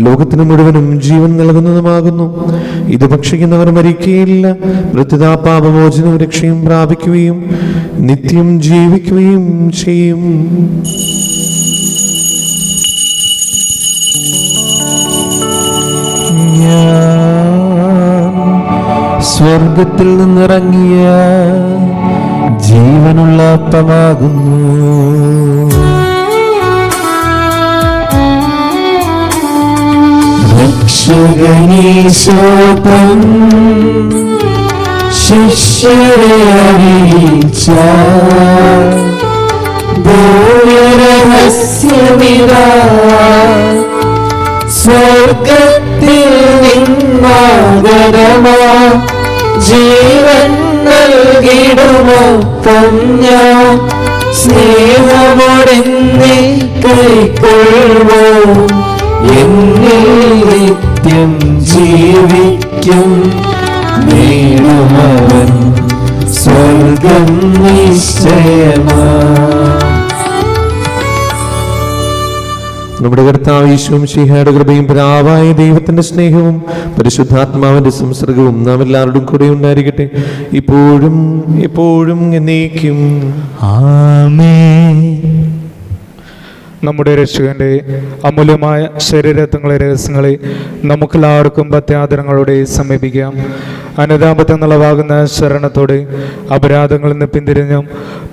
ലോകത്തിന് മുഴുവനും ജീവൻ നൽകുന്നതുമാകുന്നു. ഇത് ഭക്ഷിക്കുന്നവർ മരിക്കുകയില്ല, പ്രത്യുതാ പാപമോചനവും രക്ഷയും പ്രാപിക്കുകയും നിത്യം ജീവിക്കുകയും ചെയ്യും. സ്വർഗത്തിൽ നിന്നിറങ്ങിയ ജീവനുള്ള അപ്പമാകുന്നു. രക്ഷകനീശോപം ശിഷ്യരെ അറിയിച്ച രഹസ്യമിതാ, സ്വർഗത്തിൽ നിന്നാഗതമാ ജീവൻ നൽകിടുമൊപ്പം ഞാൻ സ്നേഹമോടെന്നെ കൈക്കൊള്ളുമോ, എന്നിൽ നിത്യം ജീവിക്കും. നേടുമവൻ സ്വർഗം നിശ്ചയമാ. നമ്മുടെ കർത്താവ് യേശു മിശിഹായുടെ കൃപയും പിതാവായ ദൈവത്തിന്റെ സ്നേഹവും പരിശുദ്ധാത്മാവിന്റെ സംസർഗവും നാം എല്ലാവരുടെയും കൂടെ ഉണ്ടായിരിക്കട്ടെ, ഇപ്പോഴും എപ്പോഴും എന്നേക്കും. ആമേൻ. നമ്മുടെ രക്ഷകന്റെ അമൂല്യമായ ശരീരത്വങ്ങളെ രഹസ്യങ്ങളെ നമുക്കെല്ലാവർക്കും ഭക്ത്യാദരങ്ങളോടെ സമീപിക്കാം. അനുതാപത്തെന്നുള്ളവാകുന്ന ശരണത്തോടെ അപരാധങ്ങളിൽ നിന്ന് പിന്തിരിഞ്ഞും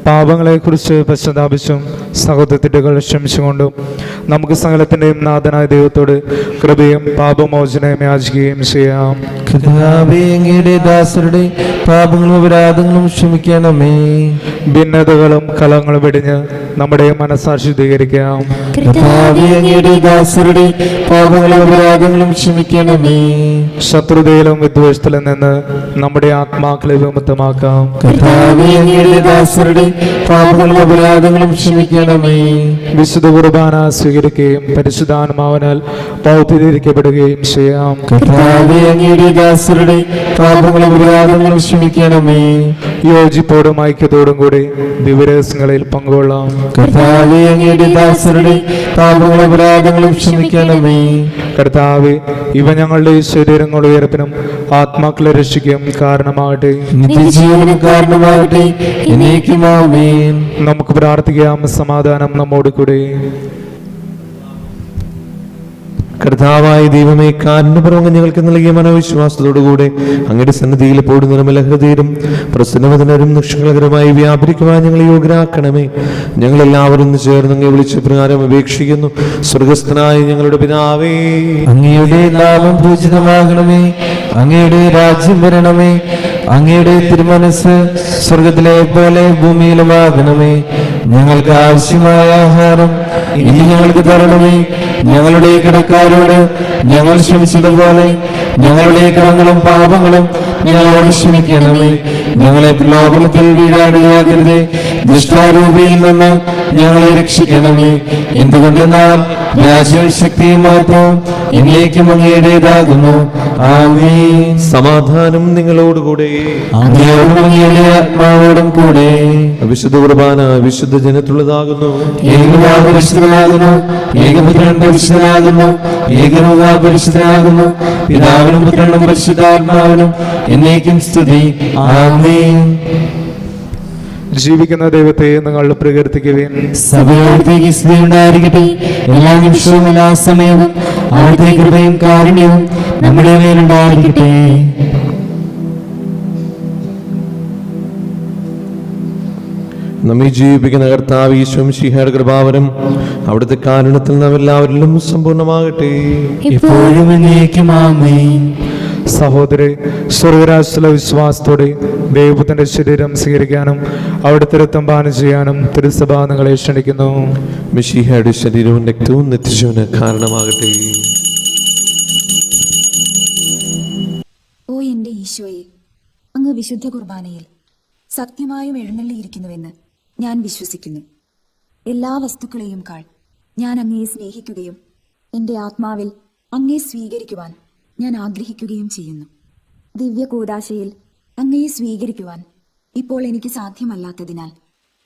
പാപങ്ങളെക്കുറിച്ച് പശ്ചാത്താപിച്ചും സഹോദരത്തിട്ടുകൾ ക്ഷമിച്ചുകൊണ്ടും നമുക്ക് സകലത്തിൻ്റെയും നാഥനായ ദൈവത്തോട് കൃപയും പാപമോചനയും യാചിക്കുകയും ചെയ്യാം. കർത്താവേ, അങ്ങയുടെ ദാസരുടെ പാപങ്ങളും അപരാധങ്ങളും ക്ഷമിക്കണമേ. ഭിന്നതകളും കലങ്ങളും വെടിഞ്ഞ് നമ്മുടെ മനസ്സാക്ഷി ശുദ്ധീകരിക്കാം. കർത്താവേ, അങ്ങയുടെ ദാസരുടെ പാപങ്ങളും അപരാധങ്ങളും ക്ഷമിക്കണമേ. ശത്രുതയിലും വിദ്വേഷത്തിലും നിന്ന് നമ്മുടെ ആത്മാക്കളെ വിമുക്തമാക്കാം. കർത്താവേ, അങ്ങയുടെ ദാസരുടെ പാപങ്ങളും അപരാധങ്ങളും ക്ഷമിക്കണമേ. വിശുദ്ധ കുർബാന സ്വീകരിക്കുകയും പരിശുദ്ധാത്മാവിനാൽ പൗത്രീകരിക്കപ്പെടുകയും ചെയ്യാം. കർത്താവേ, അങ്ങയുടെ ദാസരുടെ പാപങ്ങളും അപരാധങ്ങളും ക്ഷമിക്കണമേ. യോജിപ്പോടും ഐക്യത്തോടും കൂടി ദിവരഹസ്യങ്ങളിൽ പങ്കുകൊള്ളാം. കർത്താവേ, അങ്ങയുടെ ദാസരുടെ പാപങ്ങളും അപരാധങ്ങളും ക്ഷമിക്കണമേ. കർത്താവേ, ഇവ ഞങ്ങളുടെ ശരീരങ്ങളുടെ ഉയർപ്പിനും ആത്മാക്കളെ രക്ഷിക്കും കാരണമാകട്ടെ. നിത്യജീവനും കാരണമാകട്ടെ. എന്നേക്കും ആമേൻ. നമുക്ക് പ്രാർത്ഥിക്കാം. സമാധാനം നമ്മോട് കൂടെ. കർത്താവായ ദൈവമേ, കാരുണ്യപൂർവ്വം ഞങ്ങൾക്ക് നൽകിയ മനോവിശ്വാസത്തോടുകൂടെ അങ്ങയുടെ സന്നിധിയിൽ എപ്പോഴും നിർമ്മല ഹൃദയരും പ്രസന്നവദനരും നിഷ്കളങ്കരമായി വ്യാപരിക്കുവാൻ ഞങ്ങളെ യോഗ്യരാക്കണമേ. ഞങ്ങളെല്ലാവരും ചേർന്ന് അങ്ങേ വിളിച്ച് പ്രകാരം അപേക്ഷിക്കുന്നു. സ്വർഗസ്ഥനായ ഞങ്ങളുടെ പിതാവേ, അങ്ങയുടെ നാമം പൂജിതമാകണമേ. അങ്ങയുടെ രാജ്യം വരണമേ. അങ്ങയുടെ തിരുമനസ് സ്വർഗത്തിലെ പോലെ ഭൂമിയിലുമാകണമേ. ഞങ്ങൾക്ക് ആവശ്യമായ ആഹാരം ഇനി ഞങ്ങൾക്ക് തരണമേ. ഞങ്ങളുടെ കടക്കാരോട് ഞങ്ങൾ ക്ഷമിച്ചതുപോലെ ഞങ്ങളുടെ കടങ്ങളും പാപങ്ങളും ഞങ്ങളോട് ക്ഷമിക്കണമേ. ഞങ്ങളെ പ്രലോഭനത്തിൽ വീഴാടിയാകരുതേ, ദുഷ്ടാരൂപിയിൽ നിന്ന് ഞങ്ങളെ രക്ഷിക്കണമേ. എന്തുകൊണ്ടെന്നാൽ രാജ്യവും ശക്തിയും മാത്രം എന്നേക്കും അങ്ങയുടേതാകുന്നു. ആമേൻ. സമാധാനം നിങ്ങളോടുകൂടെ. അങ്ങയോടും അങ്ങയുടെ ആത്മാവോടും കൂടെ. വിശുദ്ധ കുർബാന വിശുദ്ധ ജനത്തുള്ളതാകുന്നു. ഏകപിതാവ് പരിശുദ്ധനാകുന്നു, ഏകപുത്രൻ പരിശുദ്ധനാകുന്നു, ഏകരൂഹാ പരിശുദ്ധനാകുന്നു. പിതാവിനും പുത്രനും പരിശുദ്ധാത്മാവിനും എന്നേക്കും സ്തുതി. ആമേൻ. ജീവിക്കുന്ന ദൈവത്തെ നിങ്ങൾ പ്രകീർത്തിക്കുവിൻ. സഭയോടത്തേക്ക് സ്തുതി ഉണ്ടായിരിക്കട്ടെ. എല്ലാ നിമിഷവും എല്ലാ സമയവും അവിടുത്തെ കൃപയും കാരുണ്യവും നമ്മുടെ മേലുണ്ടായിരിക്കട്ടെ. നമ്മെ ജീവിപ്പിക്കുന്ന കർത്താവ് ഈശോ മിശിഹായുടെ കൃപാവരം അവിടുത്തെ കാരുണ്യത്തിൽ നാം എല്ലാവരിലും സമ്പൂർണ്ണമാകട്ടെ. ഇപ്പോഴും എന്നേക്കും ആമേൻ. സഹോദരി, സ്വർഗരാജ്യത്തിലെ വിശ്വാസത്തോടെ ദൈവത്തിന്റെ ശരീരം സ്വീകരിക്കാനും അവിടുത്തെ രക്തം പാനം ചെയ്യാനും തിരുസഭ നിങ്ങളെ ക്ഷണിക്കുന്നു. മിശിഹായുടെ ശരീരവും രക്തവും നിത്യജീവന് കാരണമാകട്ടെ. ഓ എൻ്റെ ഈശോയെ, അങ്ങ് വിശുദ്ധ കുർബാനയിൽ സത്യമായും എഴുന്നള്ളിയിരിക്കുന്നുവെന്ന് ഞാൻ വിശ്വസിക്കുന്നു. എല്ലാ വസ്തുക്കളെയും കാൾ ഞാൻ അങ്ങയെ സ്നേഹിക്കുകയും എൻ്റെ ആത്മാവിൽ അങ്ങയെ സ്വീകരിക്കുവാൻ ഞാൻ ആഗ്രഹിക്കുകയും ചെയ്യുന്നു. ദിവ്യ കൂദാശയിൽ അങ്ങയെ സ്വീകരിക്കുവാൻ ഇപ്പോൾ എനിക്ക് സാധ്യമല്ലാത്തതിനാൽ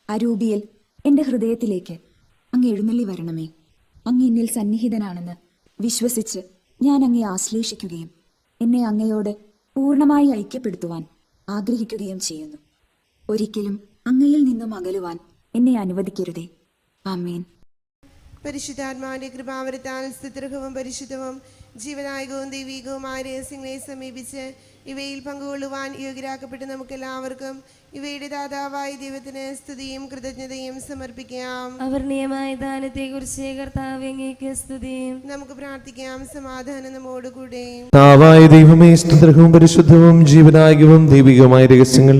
അരൂപിയിൽ എൻ്റെ ഹൃദയത്തിലേക്ക് അങ്ങ് എഴുന്നള്ളി വരണമേ. അങ്ങ് എന്നിൽ സന്നിഹിതനാണെന്ന് വിശ്വസിച്ച് ഞാൻ അങ്ങയെ ആശ്ലേഷിക്കുകയും എന്നെ അങ്ങയോട് പൂർണ്ണമായി ഐക്യപ്പെടുത്തുവാൻ ആഗ്രഹിക്കുകയും ചെയ്യുന്നു. ഒരിക്കലും അങ്ങയിൽ നിന്നും അകലുവാൻ എന്നെ അനുവദിക്കരുതേ. ആമേൻ. പരിശുദ്ധാത്മാവിന്റെ കൃപാവരത്താൽ സ്തുത്യർഹവും പരിശുദ്ധവും ജീവനായകവും ദൈവികവുമായ രഹസ്യങ്ങളെ സമീപിച്ച് ഇവയിൽ പങ്കുകൊള്ളുവാൻ യോഗ്യരാക്കപ്പെട്ട് നമുക്കെല്ലാവർക്കും ഇവയുടെ ദാതാവായ ദൈവത്തിന് സ്തുതിയും കൃതജ്ഞതയും സമർപ്പിക്കാം. അവർണീയമായ ദാനത്തെക്കുറിച്ച് കർത്താവേ അങ്ങേക്ക് സ്തുതിയും. നമുക്ക് പ്രാർത്ഥിക്കാം. സമാധാനം നമ്മോടുകൂടെ. കർത്താവായ ദൈവമേ, സ്തുത്യർഹവും പരിശുദ്ധവും ജീവനായകവും ദൈവികവുമായ രഹസ്യങ്ങൾ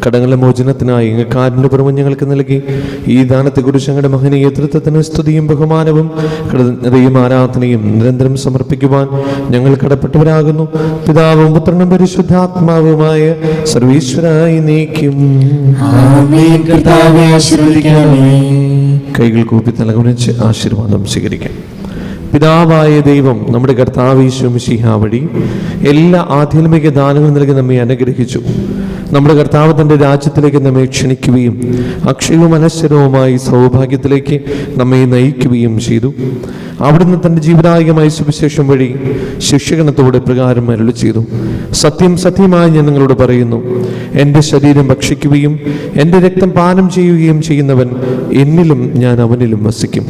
കടങ്ങളുടെ മോചനത്തിനായി അങ്ങ് കാരുണ്യപൂർവ്വം ഞങ്ങൾക്ക് നൽകി. ഈ ദാനത്തെക്കുറിച്ച് ഞങ്ങളുടെ മഹനീയ തൃത്വത്തിന് സ്തുതിയും ബഹുമാനവും കൃതജ്ഞതയും ആരാധനയും നിരന്തരം സമർപ്പിക്കുവാൻ ഞങ്ങൾ കടപ്പെട്ടവരാകുന്നു. പിതാവും പുത്രനും പരിശുദ്ധാത്മാവുമായ സർവീശ്വരായി നീക്കും. ആമേൻ. കർത്താവേ ആശീർവദിക്കണമേ. കൈകൾ കൂപ്പി തലകുനിച്ച് ആശീർവാദം സ്വീകരിക്കാം. പിതാവായ ദൈവം നമ്മുടെ കർത്താവ് ഈശോ മിശിഹാ വഴി എല്ലാ ആധ്യാത്മിക ദാനങ്ങളും നൽകി നമ്മെ അനുഗ്രഹിച്ചു. നമ്മുടെ കർത്താവ് തൻ്റെ രാജ്യത്തിലേക്ക് നമ്മെ ക്ഷണിക്കുകയും അക്ഷയവും അനശ്വരവുമായി സൗഭാഗ്യത്തിലേക്ക് നമ്മെ നയിക്കുകയും ചെയ്തു. അവിടുന്ന് തൻ്റെ ജീവനായകമായ സുവിശേഷം വഴി ശിഷ്യഗണത്തോടെ പ്രകാരം അരുളി ചെയ്തു: സത്യം സത്യമായി ഞാൻ നിങ്ങളോട് പറയുന്നു, എൻ്റെ ശരീരം ഭക്ഷിക്കുകയും എൻ്റെ രക്തം പാനം ചെയ്യുകയും ചെയ്യുന്നവൻ എന്നിലും ഞാൻ അവനിലും വസിക്കും.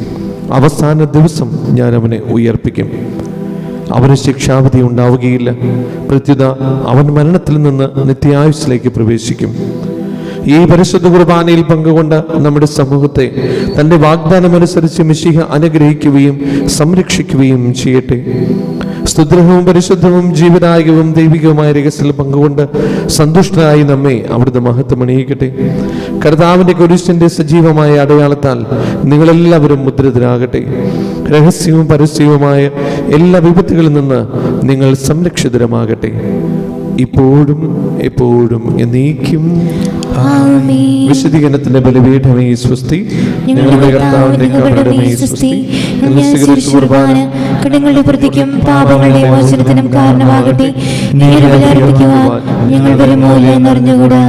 അവസാന ദിവസം ഞാൻ അവനെ ഉയർപ്പിക്കും. അവന് ശിക്ഷാവിധി ഉണ്ടാവുകയില്ല. പ്രത്യുത അവൻ മരണത്തിൽ നിന്ന് നിത്യായുസ്സിലേക്ക് പ്രവേശിക്കും. ഈ പരിശുദ്ധ കുർബാനയിൽ പങ്കുകൊണ്ട് നമ്മുടെ സമൂഹത്തെ തൻ്റെ വാഗ്ദാനമനുസരിച്ച് മിശിഹ അനുഗ്രഹിക്കുകയും സംരക്ഷിക്കുകയും ചെയ്യട്ടെ. സ്തുത്യർഹവും പരിശുദ്ധവും ജീവനായകവും ദൈവികവുമായ രഹസ്യത്തിൽ പങ്കുകൊണ്ട് സന്തുഷ്ടരായി നമ്മെ അവിടുത്തെ മഹത്വം അണിയിക്കട്ടെ. കർത്താവിൻ്റെ കുരിശിന്റെ സജീവമായ അടയാളത്താൽ നിങ്ങളെല്ലാവരും മുദ്രിതരാകട്ടെ. രഹസ്യവും പരസ്യവുമായ എല്ലാ വിപത്തുകളിൽ നിന്ന് നിങ്ങൾ സംരക്ഷിതരമാകട്ടെ. ഇപ്പോഴും എപ്പോഴും എന്നേക്കും. വിശുദ്ധീകരണത്തിന്റെ ബലിപീഠമേ സ്വസ്തി. ഞങ്ങളുടെ കർത്താവിന്റെ കബറിടമേ സ്വസ്തി. അങ്ങ് സ്വീകരിച്ച കുർബാന കടങ്ങളുടെ പ്രതിക്കും പാപങ്ങളുടെ മോചനത്തിനും കാരണമാകട്ടെ. നേരെ ബലിയർപ്പിക്കുവാൻ ഞങ്ങൾ വരുമോ എന്നറിഞ്ഞുകൂടാ.